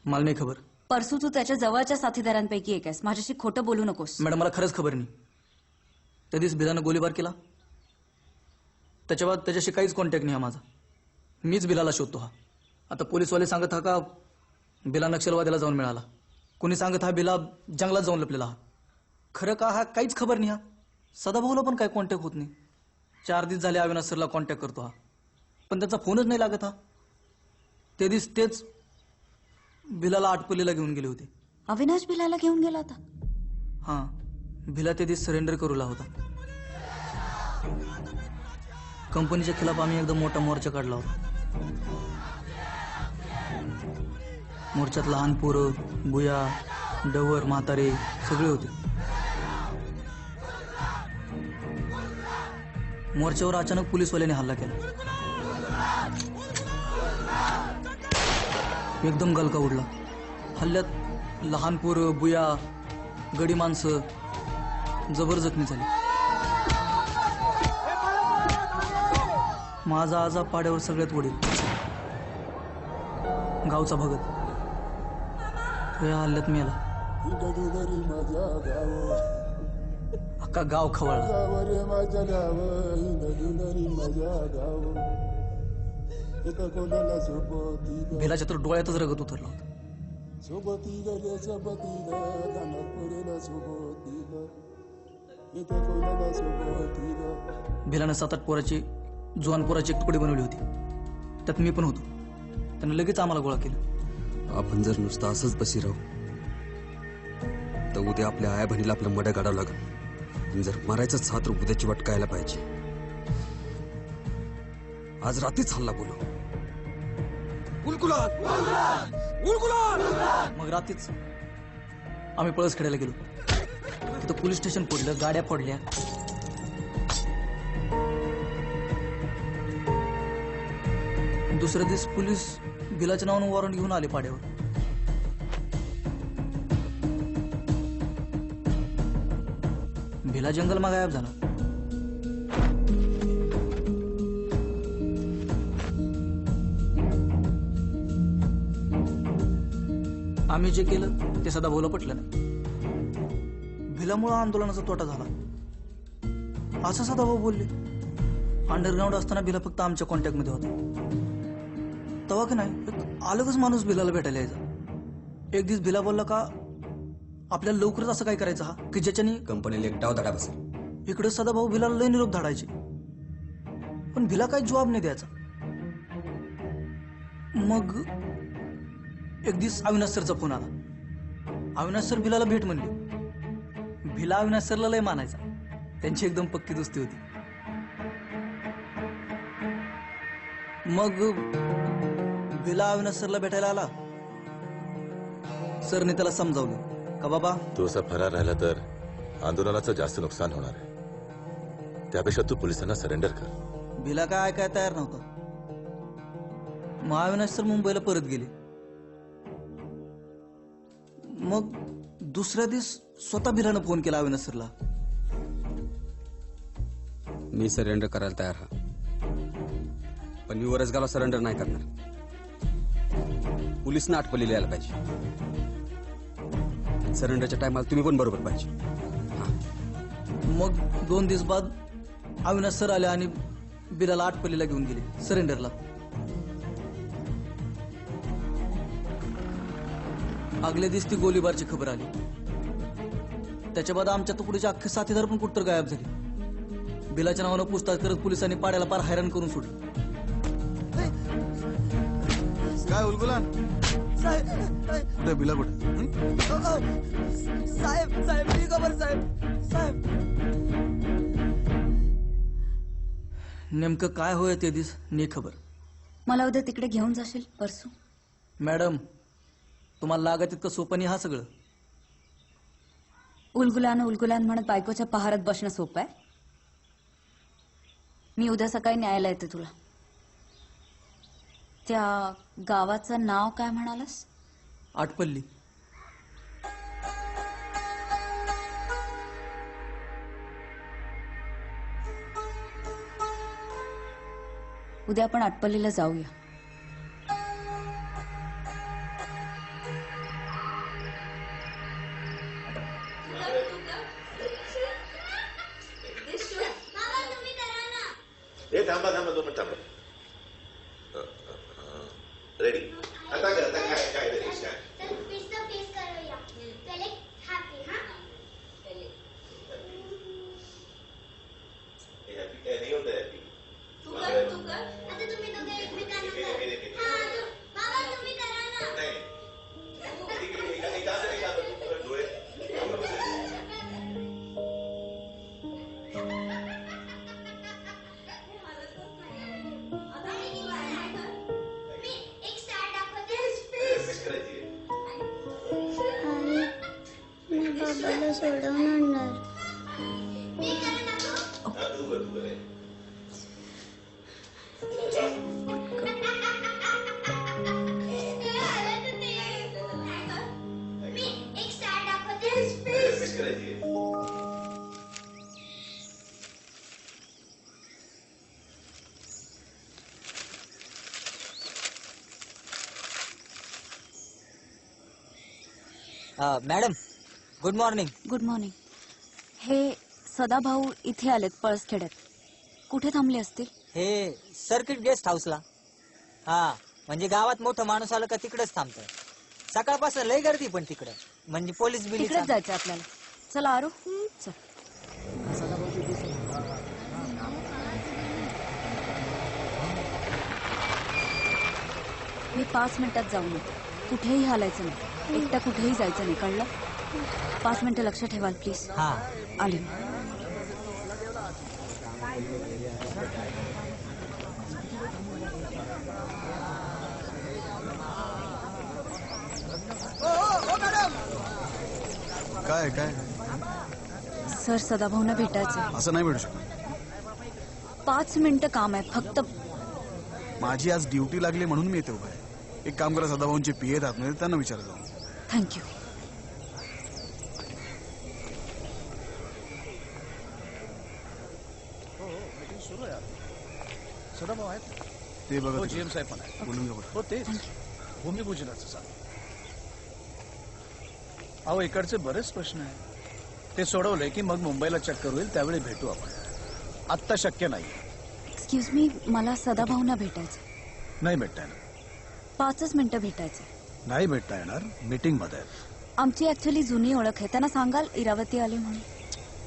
मला नाही खबर. परसू तू त्याच्या जवळच्या साथीदारांपैकी एक आहेस. माझ्याशी खोटं बोलू नकोस. मॅडम, मला खरंच खबर नाही. त्या दिवस बिलानं गोळीबार केला, त्याच्या बाद त्याच्याशी काहीच कॉन्टॅक्ट नाही हा माझा. मीच बिलाला शोधतो हा. आता पोलीसवाले सांगत हा का बिला नक्षलवाद्याला जाऊन मिळाला, कोणी सांगत हा बिला जंगलात जाऊन लपलेला. हा खरं का हा काहीच खबर नाही. हा सदाभाऊला पण काय कॉन्टॅक्ट होत नाही. 4 दिवस झाले अविनाश सरला कॉन्टॅक्ट करतो हा, पण त्याचा फोनच नाही लागत. हा ते दिवस तेच भिलाला आटपल्लीला घेऊन गेले होते. अविनाश भिलाला घेऊन गेला होता? हा, भिला ते दिवस सरेंडर करूला होता. कंपनीच्या खिलाफ आम्ही एकदम मोठा मोर्चा काढला होता. मोर्चात लहान पोरं, बुया, डवर, म्हातारे सगळे होते. मोर्चावर अचानक पोलीसवाल्याने हल्ला केला. एकदम गलका उडला. हल्ल्यात लहान पोरं, बुया, गडी माणसं जबर जखमी झाली. माझा आजा पाड्यावर सगळ्यात वडील गावचा भगत या हल्ल्यात मेला. अख्खा गाव खवळला. भिलाच्या तर डोळ्यातच रगत उतरला होता. भिलानं 7-8 पोराची जुवान पोराची एक तुकडी बनवली होती. त्यात मी पण होतो. त्यानं लगेच आम्हाला गोळा केला. आपण जर नुसतं असंच बसी राहू तर उद्या आपल्या आया बहिणीला आपलं मडं काढावं लागेल. जर मरायचंच हा तर उद्याची वाट कळायला पाहिजे. आज रात्रीच हल्ला बोलू. मग रात्रीच आम्ही पळस खेळायला गेलो. तिथं पोलीस स्टेशन पडलं, गाड्या पडल्या. दुसऱ्या दिवस पोलीस बिलाच्या नावानं वॉरंट घेऊन आले पाड्यावर. भिला जंगलमा गायब झाला. आम्ही जे केलं ते सदाभाऊला पटलं नाही. भिलामुळं आंदोलनाचा तोटा झाला असं सदाभाऊ बोलले. अंडरग्राऊंड असताना भिला फक्त आमच्या कॉन्टॅक्टमध्ये होता. तेव्हा की नाही एक अलगच माणूस भिलाला भेटायला यायचा. एक दिवस भिला बोलला का आपल्याला लवकरच असं काय करायचं हा की ज्याच्यानी कंपनीला एक डाव धडा बसेल. इकडे सदाभाऊ भिलाला लय निरोप धाडायचे, पण भिला काही जवाब नाही द्यायचा. मग एक दिवस अविनाश सरचा फोन आला. अविनाश सर भिलाला भेट म्हणले. भिला अविनाश सरला लय मानायचा. त्यांची एकदम पक्की दोस्ती होती. मग भिला अविनाश सरला भेटायला आला. सरने त्याला समजावलं का बाबा तू असा फरार राहिला तर आंदोलनाचं जास्त नुकसान होणार आहे. त्यापेक्षा तू पोलिसांना सरेंडर कर. भिला काय ऐकाय तयार नव्हता. मग अविनाश सर मुंबईला परत गेले. मग दुसऱ्या दिवस स्वतः भिलानं फोन केला अविनाश सरला. मी सरेंडर करायला तयार हा, पण मी वरसगावला सरेंडर नाही करणार. पोलिसना आठवलेली यायला पाहिजे. सरेंडरच्या टायमाला तुम्ही पण बरोबर पाहिजे. मग 2 दिवस बाद अविनाश सर आले आणि बिलाला आठपल्लीला घेऊन गेले सरेंडरला. आगल्या दिवस ती गोळीबारची खबर आली. त्याच्या बाद आमच्या तुकडीचे अख्खे साथीदार पण कुठतर गायब झाले. बिलाच्या नावानं पूछताछ करत पोलिसांनी पाड्याला पार हैराण करून सोडलं. काय उलगुलान कुठे बिला कुठे? साहेब साहेब मी खबर साहेब साहेब. नेमकं काय होय ते दिस नी खबर. मला उद्या तिकडे घेऊन जाशील परसू? मॅडम तुम्हाला लागत इतकं सोपं नाही हा सगळं. उलगुलान म्हणत बायकोच्या पहारात बसणं सोपं आहे? मी उद्या सकाळी न्यायला येते तुला. त्या गावाचं नाव काय म्हणालस? आठपल्ली. उद्या आपण आटपल्लीला जाऊया. थांबा 2 मिनिट थांबा. रेडी आता काय बाबाला सोडवून आणणार. Madam good morning. Good morning. हे सदाभाऊ इथे आलेत पळसखेड्यात. कुठे थांबले असतील? हे सर्किट गेस्ट हाऊसला. हा म्हणजे गावात मोठं माणूस आलं का तिकडेच थांबतंय. सकाळपासून लय गर्दी पण तिकडे म्हणजे पोलीस बिलीस. तिकडेच जायचं आपल्याला. चला आरू चल. मी 5 मिनिटात जाऊन येते. कुठेही हालायचं नाही. एकटा कुठेही जायचं नाही, कळलं? 5 मिनिटं लक्ष ठेवाल प्लीज. हा आली. काय काय सर सदाभाऊंना भेटायचं. असं नाही भेटू शकत. 5 मिनिटं काम आहे फक्त. माझी आज ड्युटी लागली म्हणून मी इथे उभा आहे. एक काम करा, सदाभाऊंचे पीए आहेत आतमध्ये, त्यांना विचारा जाऊन. थँक्यू. सदाभाऊ आहेत ते बघा. हो जीएम साहेब पण आहे. बोलून घ्या बरं. हो तेच भूमिपूजनाचं चाल. अहो इकडचे बरेच प्रश्न आहेत, ते सोडवले की मग मुंबईला चक्कर होईल, त्यावेळी भेटू आपण. आत्ता शक्य नाही. एक्सक्यूज मी, मला सदाभाऊंना भेटायचं. नाही भेटता येणार. 5च मिनिटं भेटायचं. नाही भेटता येणार, मीटिंग मध्ये आहेत. आमची ऍक्च्युली जुनी ओळख आहे. त्यांना सांगाल इरावती आली म्हणून.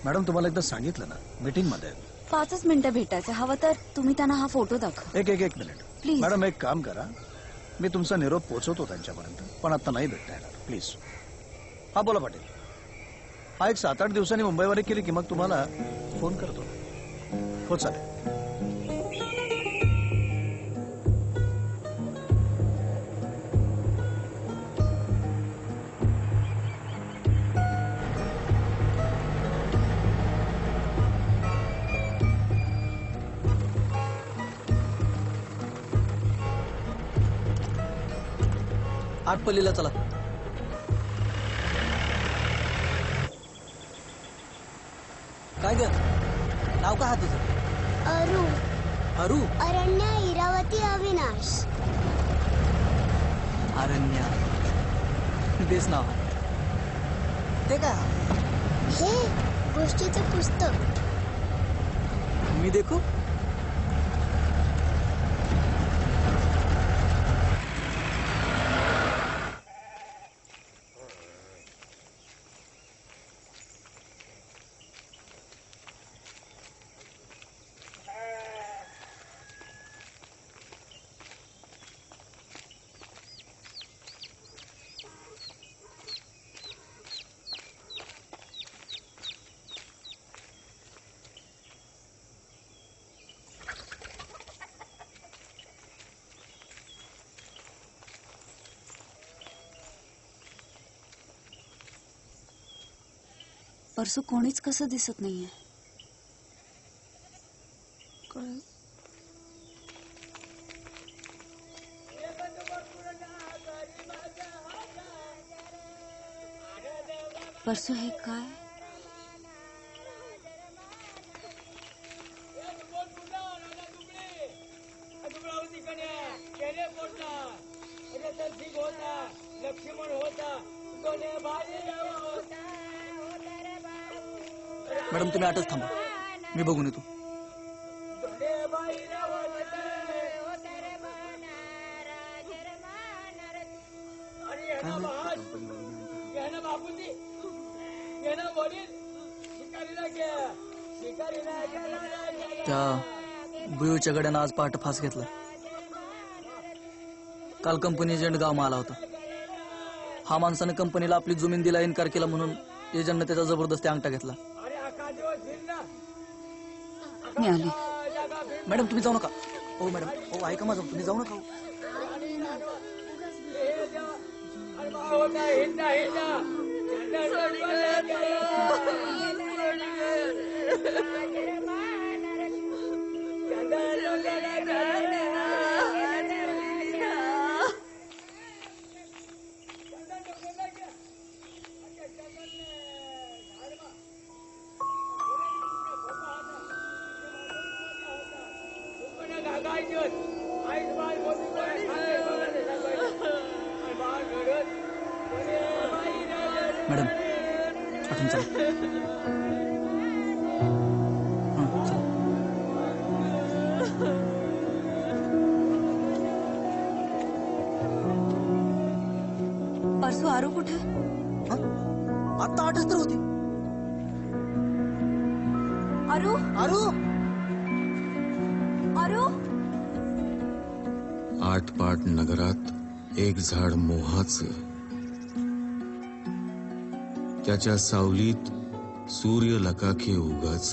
मॅडम तुम्हाला एकदा सांगितलं ना, मीटिंग मध्ये आहेत. 5च मिनिटं भेटायचं. हवं तर तुम्ही त्यांना हा फोटो दाखवा. एक मिनिट प्लीज. मॅडम एक काम करा, मी तुमचा निरोप पोहोचवतो त्यांच्यापर्यंत, पण आता नाही भेटता येणार प्लीज. हा बोला पाटील. हा एक 7-8 दिवसांनी मुंबईवारी केली की मग तुम्हाला फोन करतो. हो चालेल. आटपल्लीला चला. काय ग, नाव काय हा तुझं? अरू. अरू? अरण्या इरावती अविनाश. अरण्या, बेस नाव आहे. ते काय? हे गोष्टीचं पुस्तक. मी देखू. परसू कोणीच कसं दिसत नाहीये. परसू हे काय? मॅडम तुम्ही आठच थांबा, मी बघून येतो. त्या बुयूच्या गड्यानं आज पहाटे फास घेतला. काल कंपनी एजंट गाव आला होता. हा माणसानं कंपनीला आपली जमीन दिला इन्कार केला म्हणून एजंटनं त्याचा जबरदस्ती अंगठा घेतला. मी आली. मॅडम तुम्ही जाऊ नका. हो मॅडम, हो ऐका माझं, तुम्ही जाऊ नका. मॅडम आठवून चला. परसू आरू कुठे? आता 8च तर होती. आरू आरू आरू. 8 पाट नगरात एक झाड मोहाचं, त्याच्या सावलीत सूर्य लकाखे उगाच.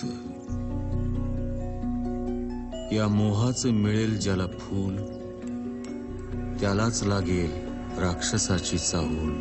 या मोहाचं मिळेल ज्याला फूल, त्यालाच लागेल राक्षसाची चाहूल.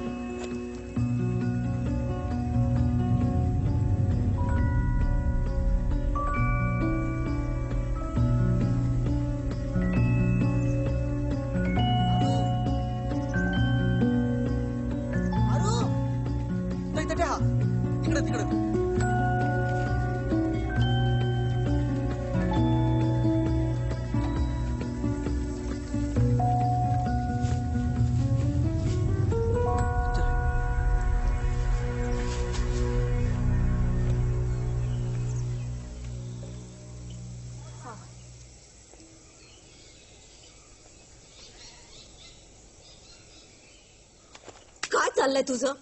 काय चाललंय तुझं?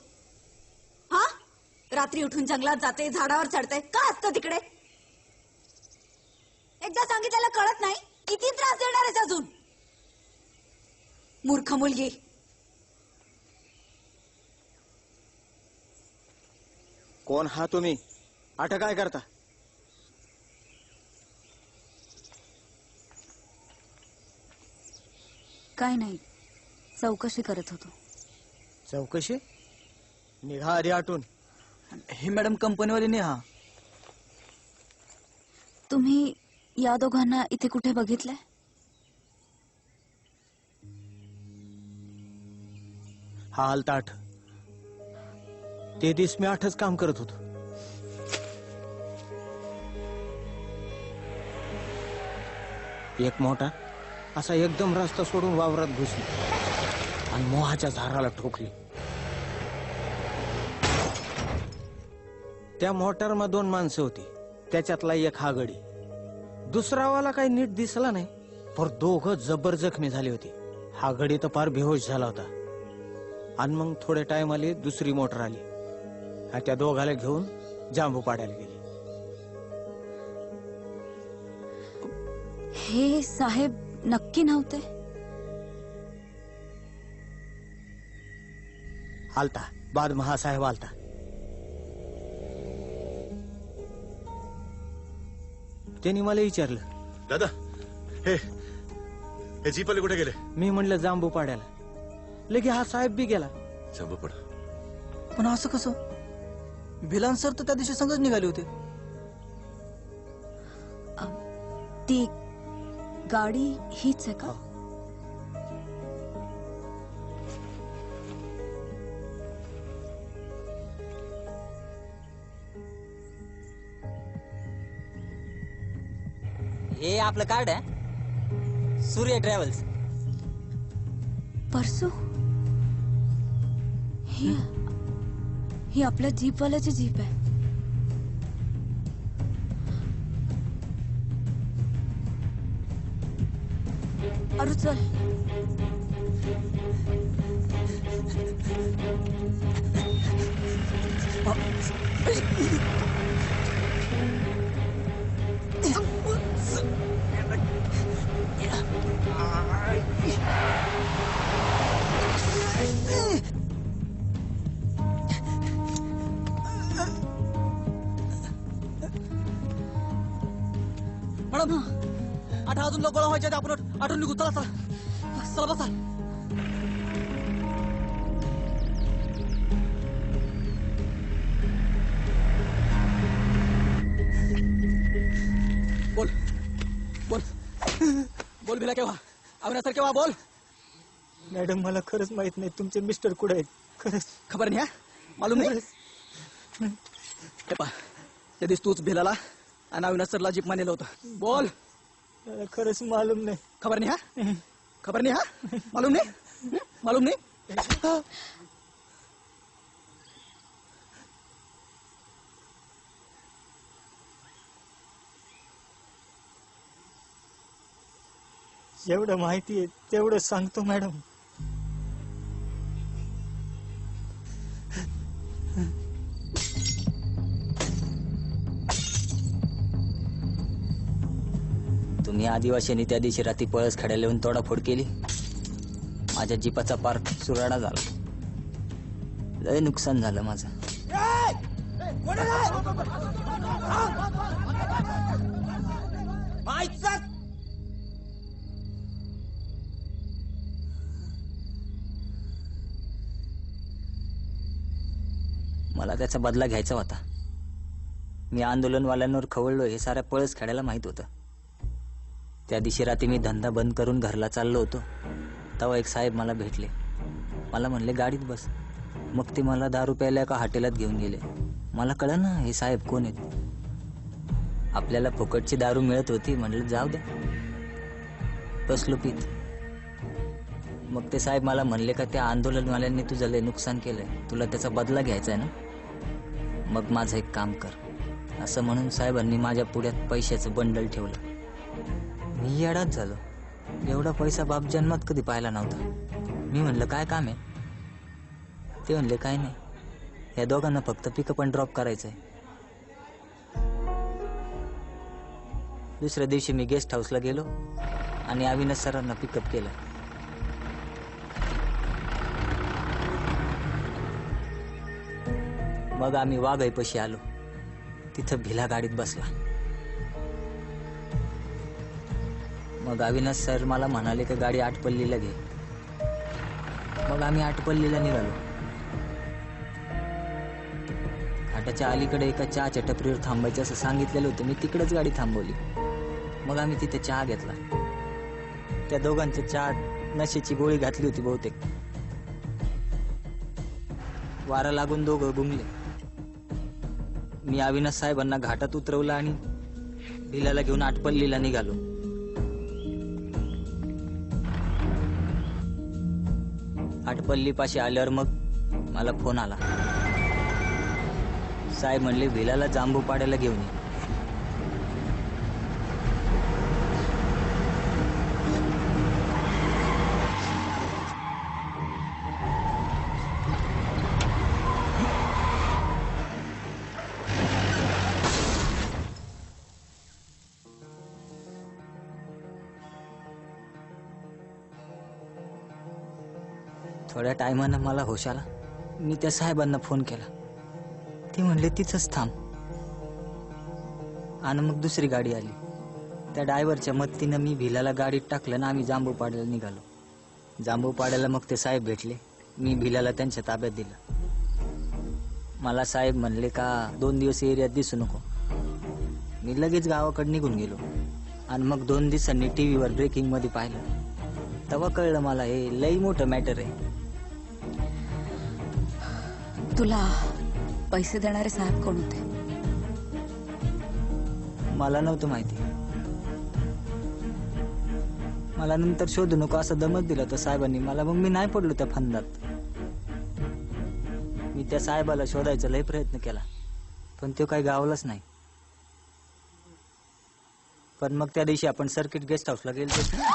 हा, रात्री उठून जंगलात जाते, झाडावर चढते, काय असतं तिकडे? एकदा सांगितलेलं कळत नाही? किती त्रास देणार आहेस अजून? मूर्ख मुलगी. कोण हा तुम्ही? आठ काय करता? काय नाही, चौकशी करत होतो. चौकशी? निघा आधी आटून. ही मॅडम कंपनीवाली नेहा. तुम्ही या दोघांना इथे कुठे बघितलंय? हा आलता आठ. ते दिवस मी आठच काम करत होतो. एक मोठा असा एकदम रस्ता सोडून वावरात घुसला आणि मोहाच्या झाडाला ठोकली. त्या मोटारमध्ये 2 माणसं होती, त्याच्यातला एक हा गडी. दुसरावाला काही नीट दिसला नाही, पर दोघं जबर जखमी झाली होती. हा गडी तर फार बेहोश झाला होता. आणि मग थोडे टाइम आले दुसरी मोटर आली, त्या दोघाला घेऊन जांबू पाडायला गेली. हे साहेब नक्की नव्हते? आलता बाद महासाहेब आलता. त्यांनी मला विचारलं, दादा हे जीपले कुठे गेले? मी म्हणलं जांबू पाड्याला. लगे हा साहेब बी गेला. जांबू पाड. पण असं कसं? भिलान सर तर त्या दिवशी संगच निघाले होते. ती गाडी हीच आहे का? हे आपलं कार्ड आहे, सूर्य ट्रॅव्हल्स. परसू ही आपल्या जीपवाल्याची जीप आहे. अरे चल. मॅडम, आठा अजून गोळा व्हायच्या आपण आठवून निघू. चला चला चला बसा. बोल बोल बोल भिला केव्हा आवण्यासारखं केव्हा बोल. मॅडम मला खरंच माहित नाही तुमचे मिस्टर कुठे आहेत. खरंच खबर नाही. मालूम नाही. त्या दिवशी तूच भिलाला आणि अविनाश सरला जीप मानेलं होतं. बोल. खरंच मालूम नाही. खबर नाही. हा खबर नाही. हा मालूम नाही. मालूम नाही. जेवढं माहिती आहे तेवढं सांगतो मॅडम. तुम्ही आदिवासींनी त्या दिवशी रात्री पळस खेड्याला येऊन तोडाफोड केली. माझ्या जीपाचा पार्ट सुराडा झाला. लय नुकसान झालं माझं. मला त्याचा बदला घ्यायचा होता. मी आंदोलनवाल्यांवर खवळलो हे साऱ्या पळस खेळायला माहित होतं. त्या दिवशी रात्री मी धंदा बंद करून घरला चाललो होतो, तेव्हा एक साहेब मला भेटले. मला म्हणले गाडीत बस. मग ते मला 10 रुपयाला एका हॉटेलात घेऊन गेले. मला कळलं ना हे साहेब कोण आहेत. आपल्याला फुकटची दारू मिळत होती, म्हणलं जाऊ द्या. बसलो पीत. मग ते साहेब मला म्हणले का त्या आंदोलनवाल्यांनी तुझं लय नुकसान केलंय, तुला त्याचा बदला घ्यायचा आहे ना, मग माझं एक काम कर. असं म्हणून साहेबांनी माझ्या पुढ्यात पैशाचं बंडल ठेवलं. मी येडाच झालो. एवढा पैसा बाप जन्मात कधी पाहिला नव्हता. मी म्हणलं काय काम आहे. ते म्हणले काय नाही, या दोघांना फक्त पिकअप आणि ड्रॉप करायचंय. दुसऱ्या दिवशी मी गेस्ट हाऊसला गेलो आणि अविनाश सरांना पिकअप केलं. मग आम्ही वाघाईपाशी आलो. तिथं भिला गाडीत बसला. मग अविनाश सर मला म्हणाले की गाडी आटपल्लीला घे. मग आम्ही आटपल्लीला निघालो. घाटाच्या अलीकडे एका चहाच्या टपरीवर थांबायचं असं सांगितलेलं होतं. मी तिकडेच गाडी थांबवली. मग आम्ही तिथे चहा घेतला. त्या दोघांच्या चहा नशेची गोळी घातली होती बहुतेक. वारा लागून दोघं गुंगले. मी अविनाश साहेबांना घाटात उतरवलं आणि भिलाला घेऊन आटपल्लीला निघालो. आटपल्लीपाशी आल्यावर मग मला फोन आला. साहेब म्हणले भिलाला जांबू पाड्याला घेऊन ये. थोड्या टायमानं मला होश आला. मी त्या साहेबांना फोन केला. ते म्हणले तिथंच थांब. आणि मग दुसरी गाडी आली. त्या ड्रायव्हरच्या मदतीनं मी भिलाला गाडीत टाकलं ना आम्ही जांबूपाड्याला निघालो. जांबूपाड्याला मग ते साहेब भेटले. मी भिलाला त्यांच्या ताब्यात दिलं. मला साहेब म्हणले का 2 दिवस एरियात दिसू नको. मी लगेच गावाकडे निघून गेलो. आणि मग 2 दिवसांनी टीव्हीवर ब्रेकिंग मध्ये पाहिलं. तेव्हा कळलं मला हे लई मोठं मॅटर आहे. तुला पैसे देणारे साहेब कोण होते? मला नव्हतं माहिती. मला नंतर शोधू नको असं दमत दिलं तर साहेबांनी मला. मग मी नाही पडलो त्या फंदात. मी त्या साहेबाला शोधायचा लय प्रयत्न केला, पण तो काही गावलाच नाही. पण मग त्या दिवशी आपण सर्किट गेस्ट हाऊसला गेलो.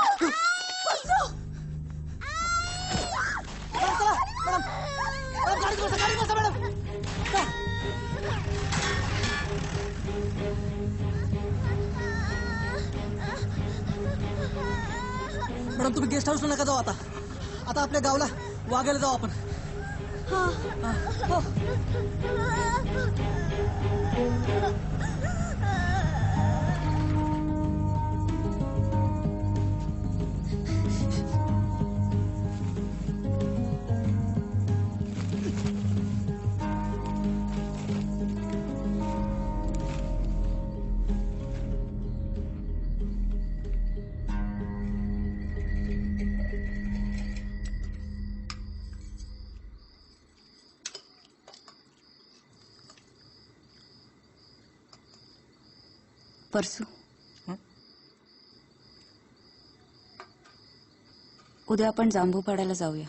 मॅडम तुम्ही गेस्ट हाऊसला नका जाऊ. आता आपल्या गावला वाघायला जाऊ आपण. परसू उद्या आपण जांबूपाड्याला जाऊया.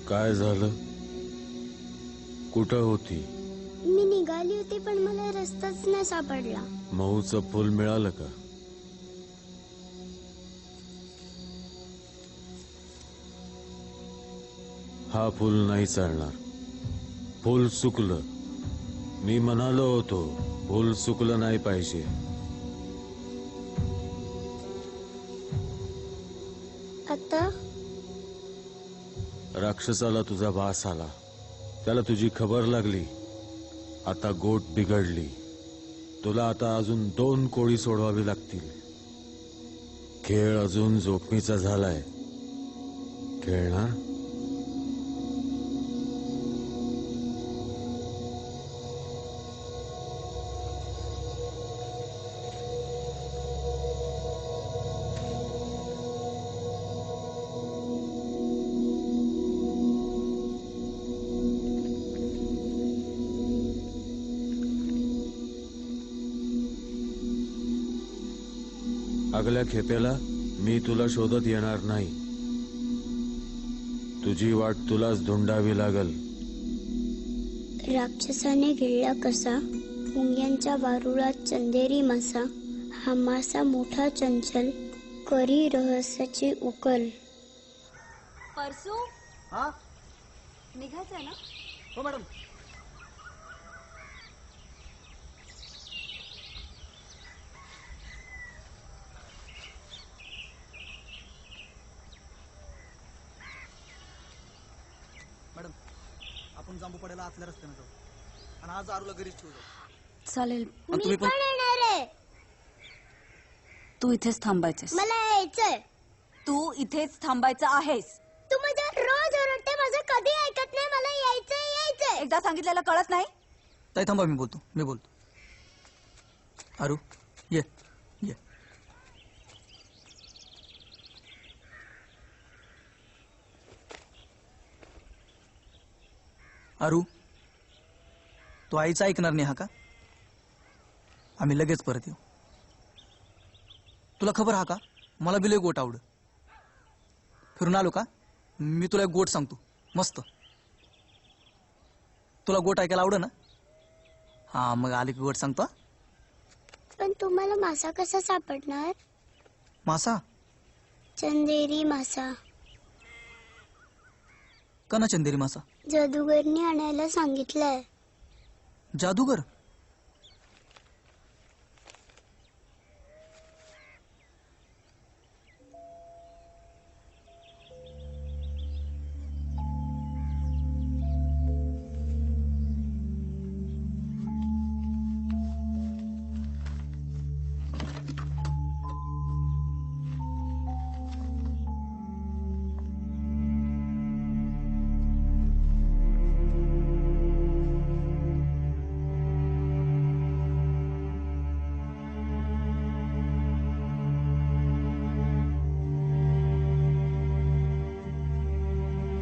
काय झालं? कुठं होती? मी निघाली होती पण मला रस्ताच नाही सापडला. महूचं फुल मिळालं का? हा फुल नाही चालणार. फुल चुकलं. मी म्हणालो होतो फुल चुकलं नाही पाहिजे. आता राक्षसाला तुझा वास आला, त्याला तुझी खबर लागली. आता गोट बिघडली. तुला आता अजून 2 कोळी सोडवावी लागतील. खेळ अजून जोखमीचा झालाय. खेळणार? अगल्या खेपेला मी तुला शोधत येणार नाही. तुझी वाट तुलाच धुंडावी लागल. राक्षसाने गिळला कसा, मुंग्यांच्या वारुळात चंदेरी मासा. हा मासा मोठा चंचल, करी रहस्याची उकल. परसू हा निघायचंय ना? हो मॅडम. मॅडम आपण जांबू पडायला आतल्या रस्त्याने जाऊ आणि आज आरूला घरीच ठेवू जाऊ. चालेल. आणि तुम्ही पण येणार आहे. तू इथेच थांबायचेस. मला यायचंय. तू इथेच थांबायचं आहेस. तू माझ्या रोज ओरडते, माझं कधी ऐकत नाही. मला यायचंय. एकदा सांगितलेलं कळत नाही. ताई थांबा, मी बोलतो. आरू ये ये. आरू तू आईचं ऐकणार नाही हा का? आम्ही लगेच परत येऊ. तुला खबर हा का, मला बिले गोट आवड. फिरून आलो का मी तुला एक गोट सांगतो मस्त. तुला गोट ऐकायला आवड ना? हा मग आले की गोट सांगतो. पण तुम्हाला मासा कसा सापडणार? मासा? चंदेरी मासा. का ना चंदेरी मासा? जादूगरनी आणायला सांगितलंय. जादूगर?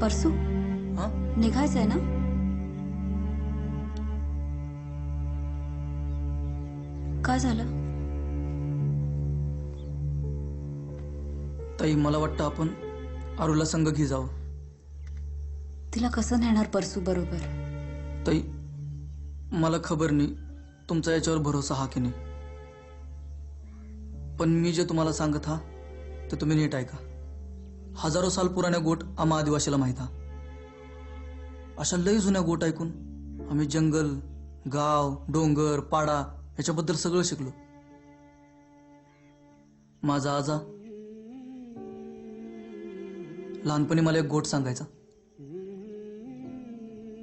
परसू निघायचंय ना? काय झालं? ताई मला वाटतं आपण आरूला संग घे जावं. तिला कसं नेणार परसू बरोबर? ताई मला खबर नाही तुमचा याच्यावर भरोसा हा की नाही, पण मी जे तुम्हाला सांगत हा ते तुम्ही नीट ऐका. हजारो साल पुराण्या गोट आम्हा आदिवासीला माहित हा. अशा लई जुन्या गोट ऐकून आम्ही जंगल, गाव, डोंगर, पाडा याच्याबद्दल सगळं शिकलो. माझा आजा लहानपणी मला एक गोट सांगायचा.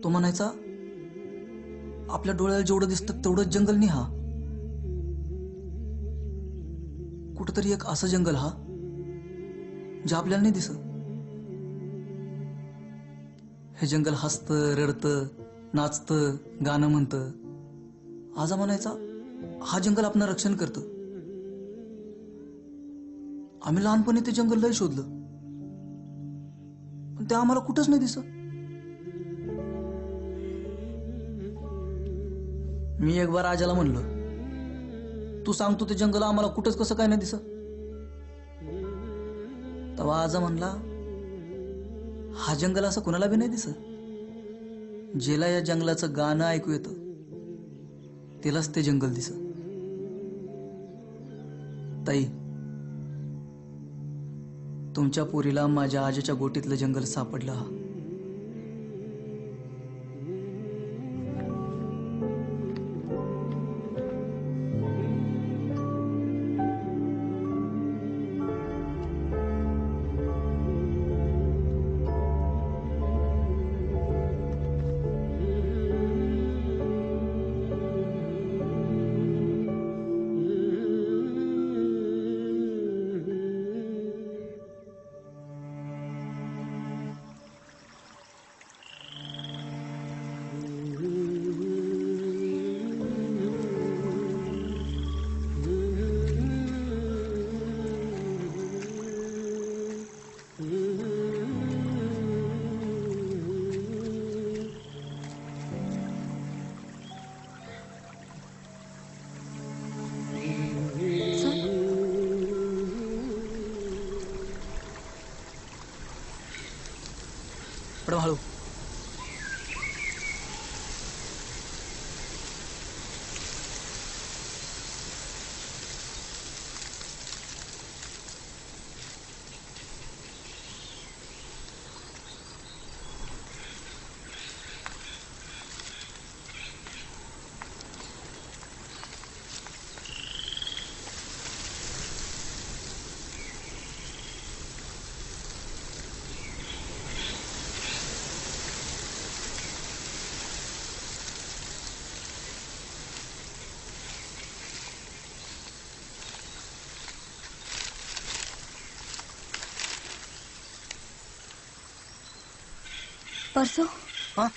तो म्हणायचा आपल्या डोळ्याला जेवढं दिसतं तेवढंच जंगल नाही हा. कुठंतरी एक असं जंगल हा जे आपल्याला नाही दिसत. हे जंगल हसतं, रडतं, नाचतं, गाणं म्हणतं. आजा म्हणायचा हा जंगल आपलं रक्षण करतं. आम्ही लहानपणी ते जंगल लय शोधलं, पण ते आम्हाला कुठंच नाही दिसत. मी एक बार आजाला म्हणलं तू सांगतो ते जंगल आम्हाला कुठंच कसं काय नाही दिसत. तेव्हा आजा म्हणला हा जंगल असं कुणाला बी नाही दिसत. ज्याला या जंगलाचं गाणं ऐकू येतं त्यालाच ते जंगल दिसत. ताई तुमच्या पोरीला माझ्या आजीच्या गोटीतलं जंगल सापडलं हा. हळू. परसो हाँ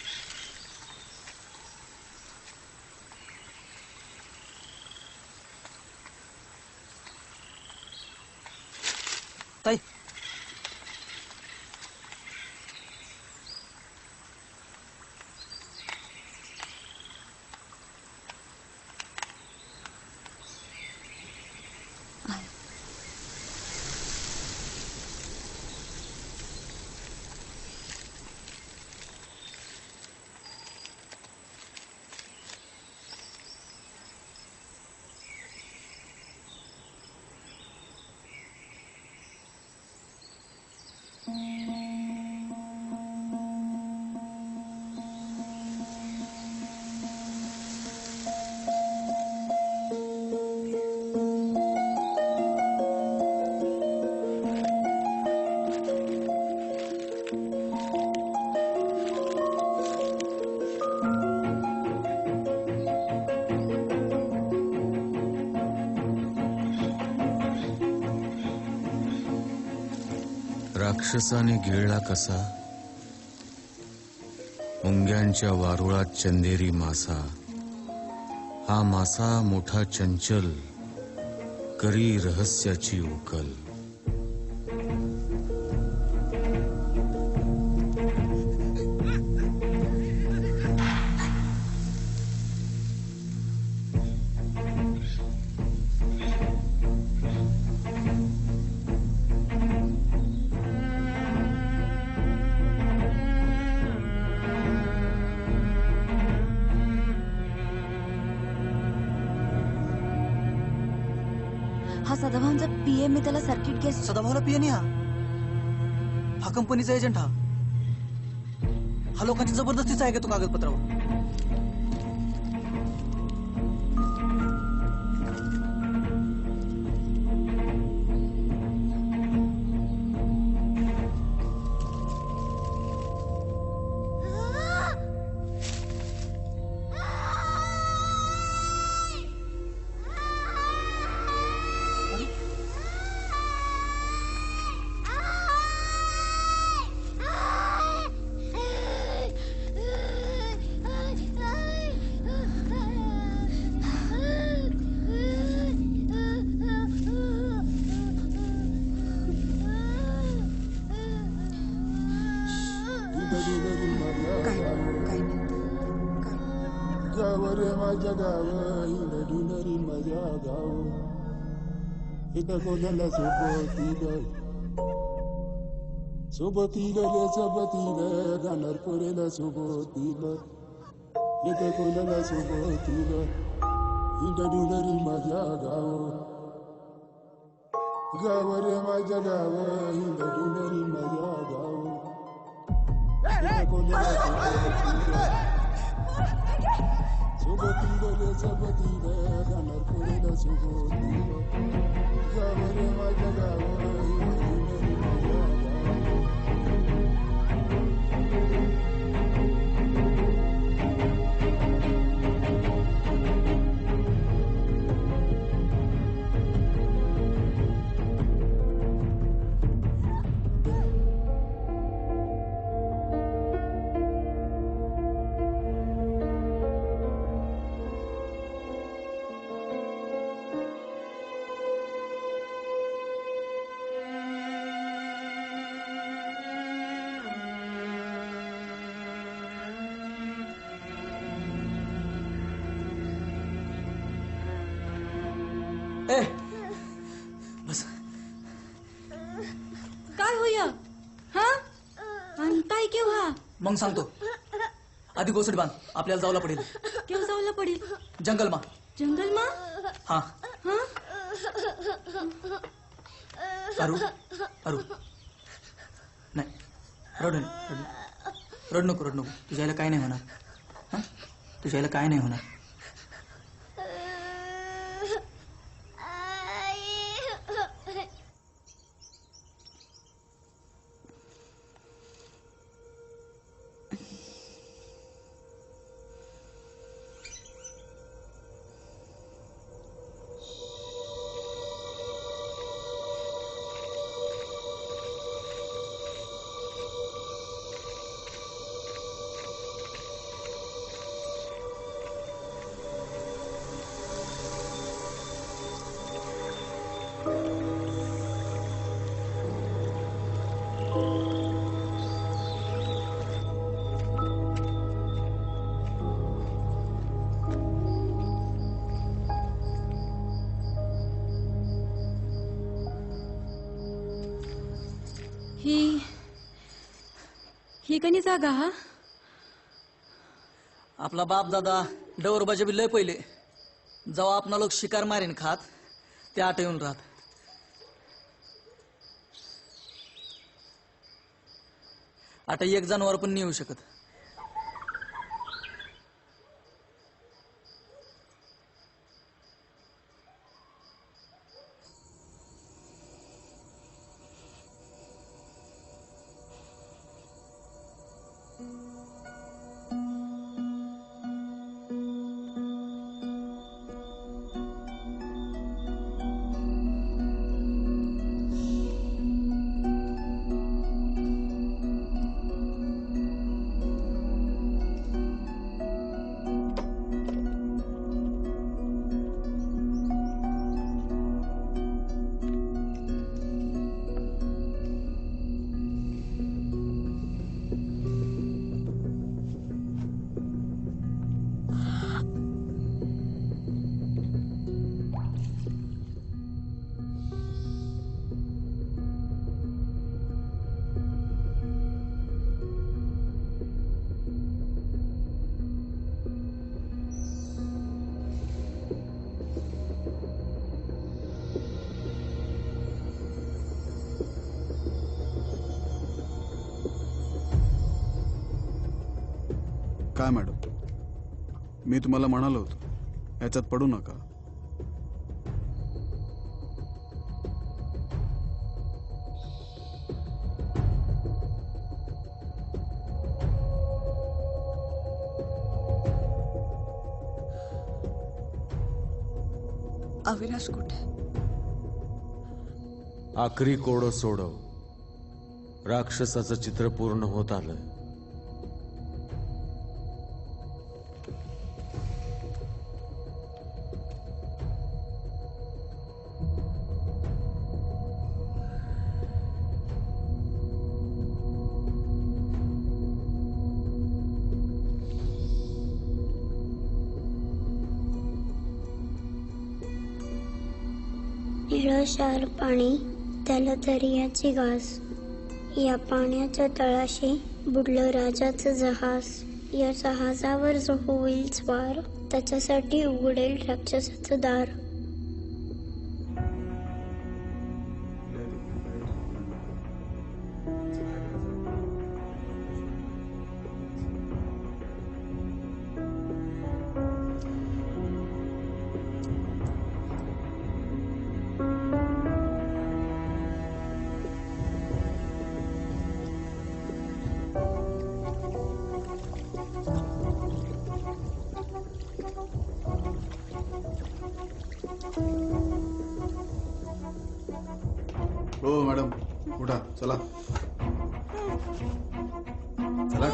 ताई राक्षसाने गिळला कसा, मुंग्यांच्या वारुळात चंदेरी मासा. हा मासा मोठा चंचल, करी रहस्याची उकल. हा सदाभाऊंचा पीए. मी त्याला सर्किट केस. सदाभाऊला पीए नाही हा कंपनीचा एजंट. हा लोकांची जबरदस्तीचा आहे का तो कागदपत्रावर. गावरे माझ्या गाव हिंडूनरी माझ्या गाव इथं कोणाला सोबती ग सोबती ग रे सोबती ग गाणार पोरेला सोबती ग इथं कोणाला सोबती ग हिंडूनरी माझ्या गाव गावरे माझ्या गाव हिंडूनरी माझ्या गाव इथं कोणाला सोबती ग सोबती गे सोबती गे गाणार पोरेला सोबती गावरे माझ्या गाव मग सांगतो. आधी गोसडी बांध, आपल्याला जावला पडेल. केव्हा जावला पडेल? जंगलमा. जंगलमा? हा. हा? अरू अरू नाही, रडू रड नको, रड नको. तुझ्याला काय नाही होणार. हा, तुझ्याला काय नाही होणार. ही कनी जागा? हा, आपला बाप दादा डवरबाजे बी लय पहिले जेव्हा आपला लोक शिकार मारीन खात ते आठवून राहत. आता एक जनावर पण नाही येऊ शकत. काय मॅडम, मी तुम्हाला म्हणालो होतो याच्यात पडू नका. अविनाश कुठे? आखरी कोडं सोडव. राक्षसाचं चित्र पूर्ण होत आलंय. निळशार पाणी त्याला दर्याची घास. या पाण्याच्या तळाशी बुडलं राजाचं जहाज. या जहाजावर जो होईल स्वार त्याच्यासाठी उघडेल राक्षसाचं दार. हो मॅडम, उठा, चला चला.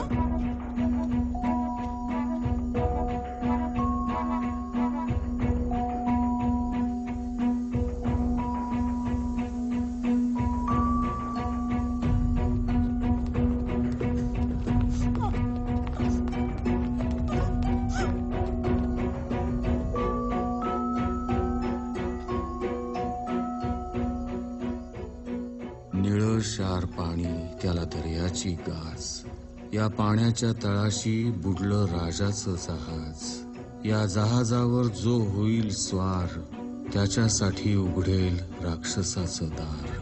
निळशार पाणी त्याला दर्याची गास. या पाण्याच्या तळाशी बुडलं राजाचं जहाज. या जहाजावर जो होईल स्वार, त्याच्यासाठी उघडेल राक्षसाचं दार.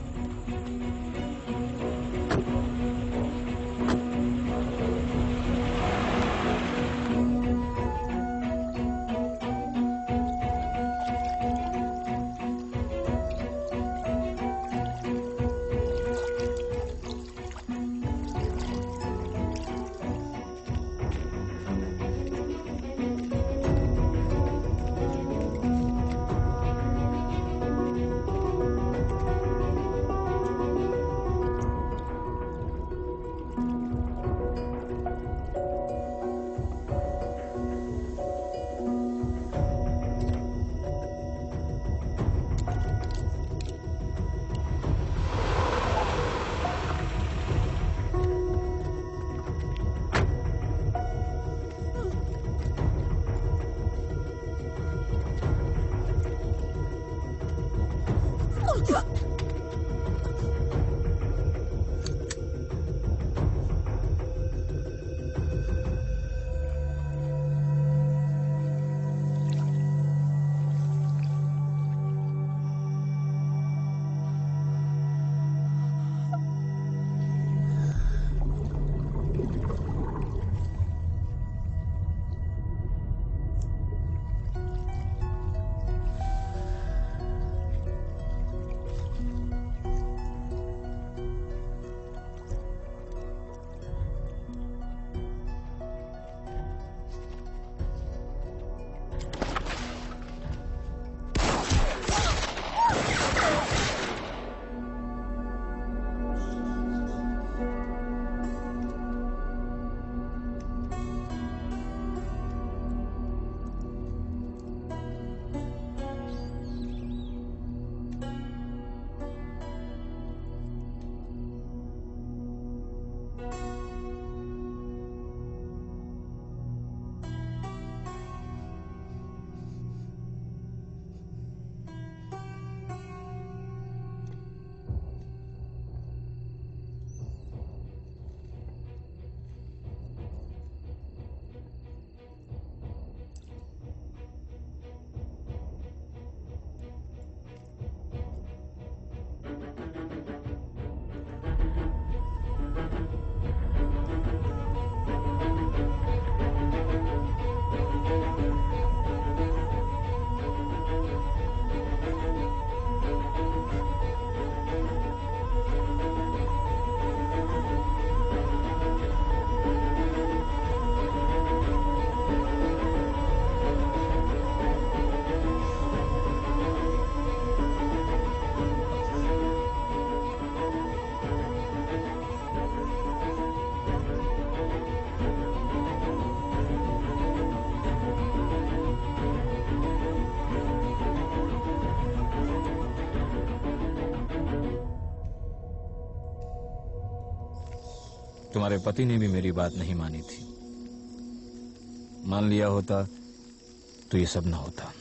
तुम्हारे पति ने भी मेरी बात नहीं मानी थी। मान लिया होता तो ये सब न होता।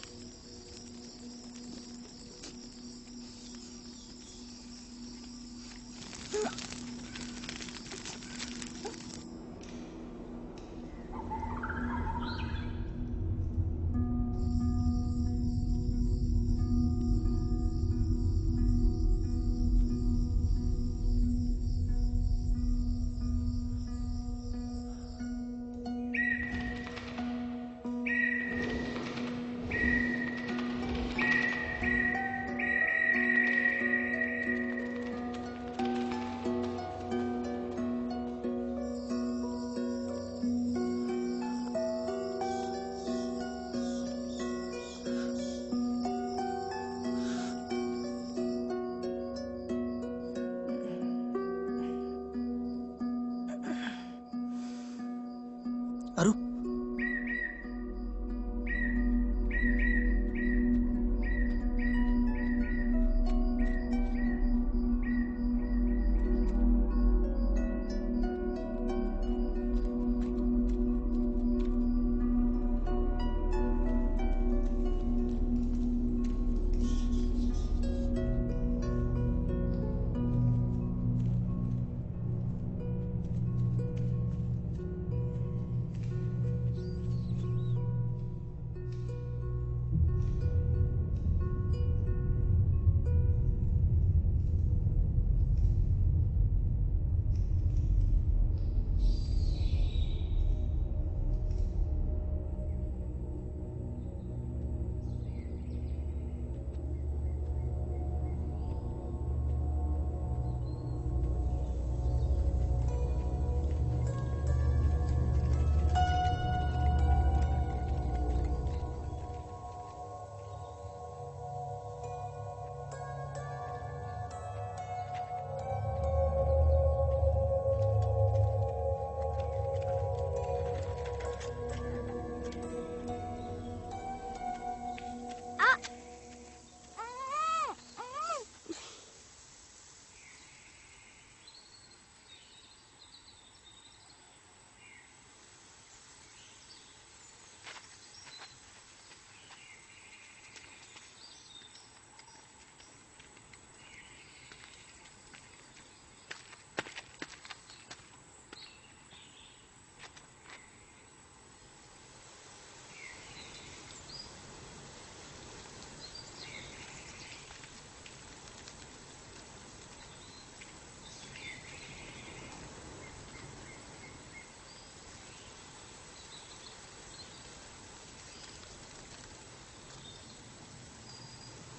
अरू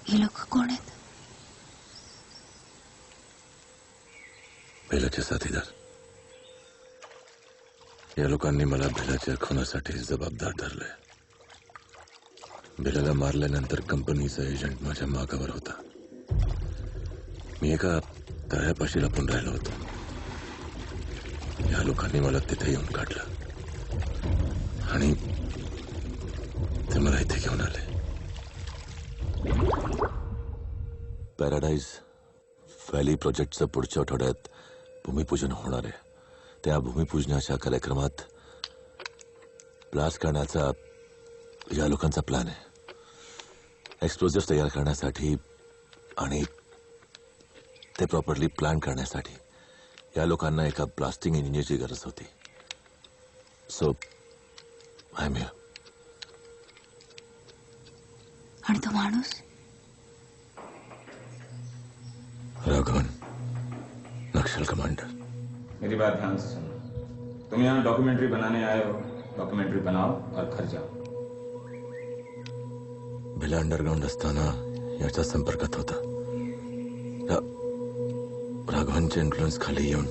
ही लोक कोण आहेत? बेलाचे साथीदार. या लोकांनी मला बेलाच्या खुनासाठी जबाबदार धरलंय. बेलाला मारल्यानंतर कंपनीचा एजंट माझ्या मागावर होता. मी एका तळ्यापाशी लपून राहिलो होतो. या लोकांनी मला तिथे येऊन काढलं आणि ते मला इथे घेऊन आले. पॅराडाईज व्हॅली प्रोजेक्टचं पुढच्या आठवड्यात भूमिपूजन होणार आहे. त्या भूमिपूजनाच्या कार्यक्रमात ब्लास्ट करण्याचा या लोकांचा प्लॅन आहे. एक्सप्लोजिव्ह तयार करण्यासाठी आणि ते प्रॉपरली प्लॅन करण्यासाठी या लोकांना एका ब्लास्टिंग इंजिनियरची गरज होती. So I am here. आणि तो माणूस? राघवन, नक्सल कमांडर. मेरी बात ध्यान से सुनो. तुम यहाँ डॉक्यूमेंट्री बनाने आए हो. डॉक्यूमेंट्री बनाओ और घर जाओ. बिला अंडरग्राउंड असताना याच्या संपर्कात होता. राघवनच्या इन्फ्लुएन्स खाली येऊन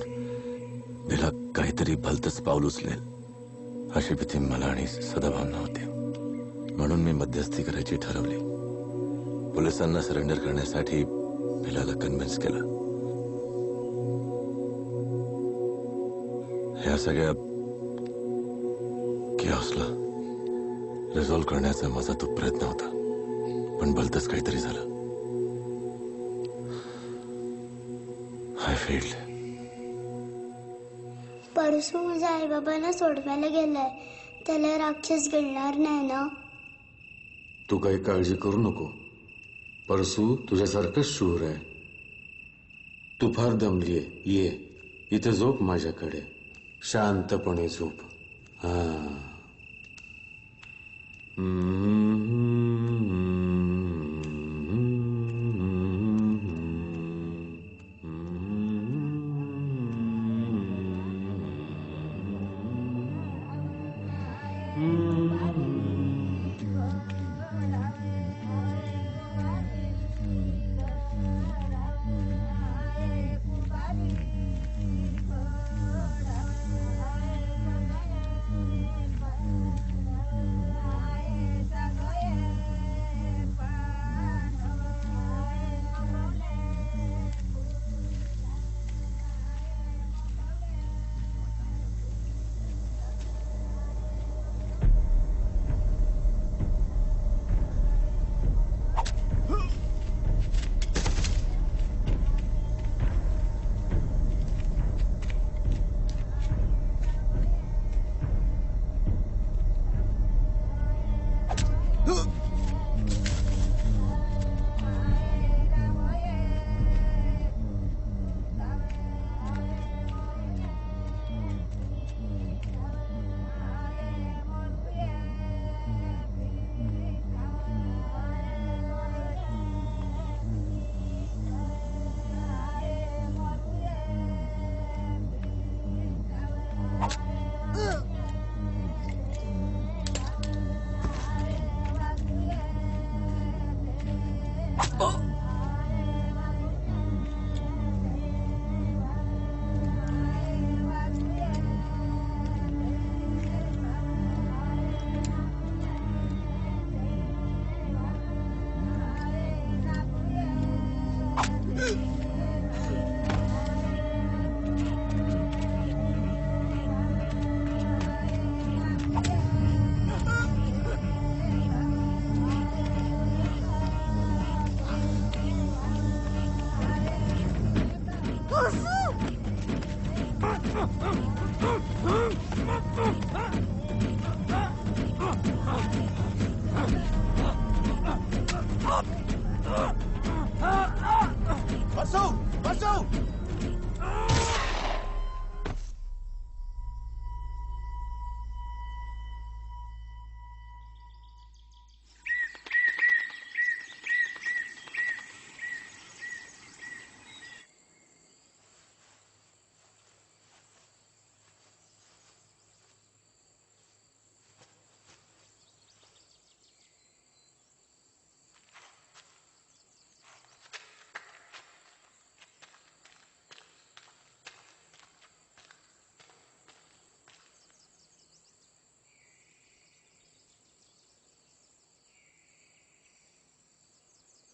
बिला काहीतरी भलतच पाऊल उचलेल अशी भीती मला आणि सदाभावना होती. म्हणून मी मध्यस्थी करायची ठरवली. पोलिसांना सरेंडर करण्यासाठी बिलाला कन्व्हिन्स केलं. ह्या सगळ्या किऑसला रिझॉल्व्ह करण्याचा माझा तो प्रयत्न होता, पण भलतच काहीतरी झालं. I failed. परसू माझ्या आई बाबांना सोडवायला गेलाय. त्याला राक्षस गिळणार नाही ना? तू काही काळजी करू नको. परसू तुझ्यासारखंच शूर आहे. तू फार दमलीये. ये इथे झोप माझ्याकडे. शांतपणे झोप. हा.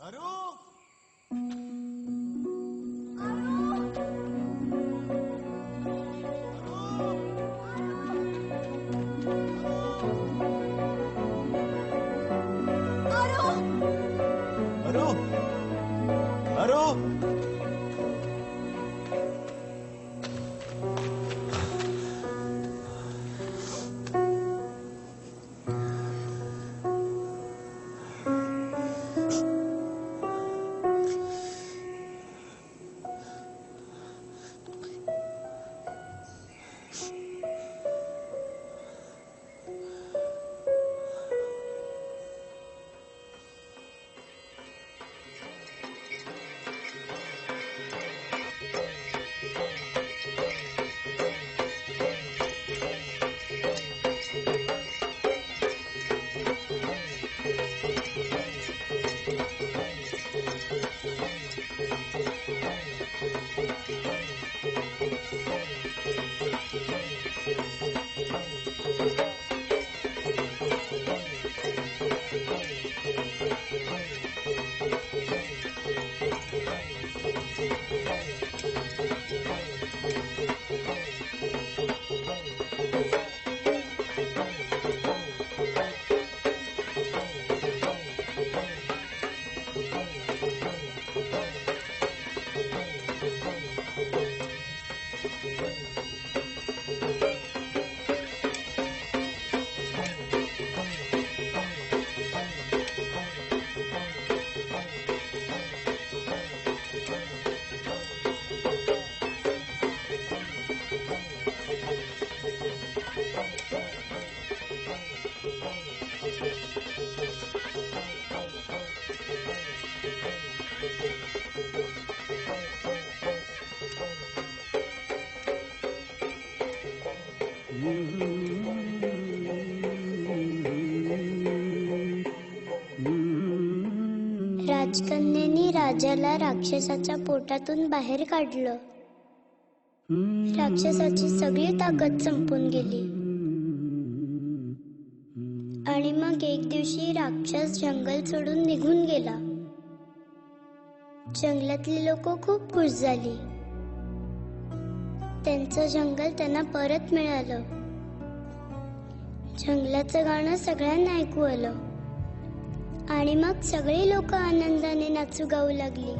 अरू अरू राजकन्याने राजाला राक्षसाच्या पोटातून बाहेर काढलं. राक्षसाची सगळी ताकद संपून गेली आणि मग एक दिवशी राक्षस जंगल सोडून निघून गेला. जंगलातली लोक खूप खुश झाली. त्यांचं जंगल त्यांना परत मिळालं. जंगलाचं गाणं सगळ्यांना ऐकू आलं आणि मग सगळे लोक आनंदाने नाचू गाऊ लागली.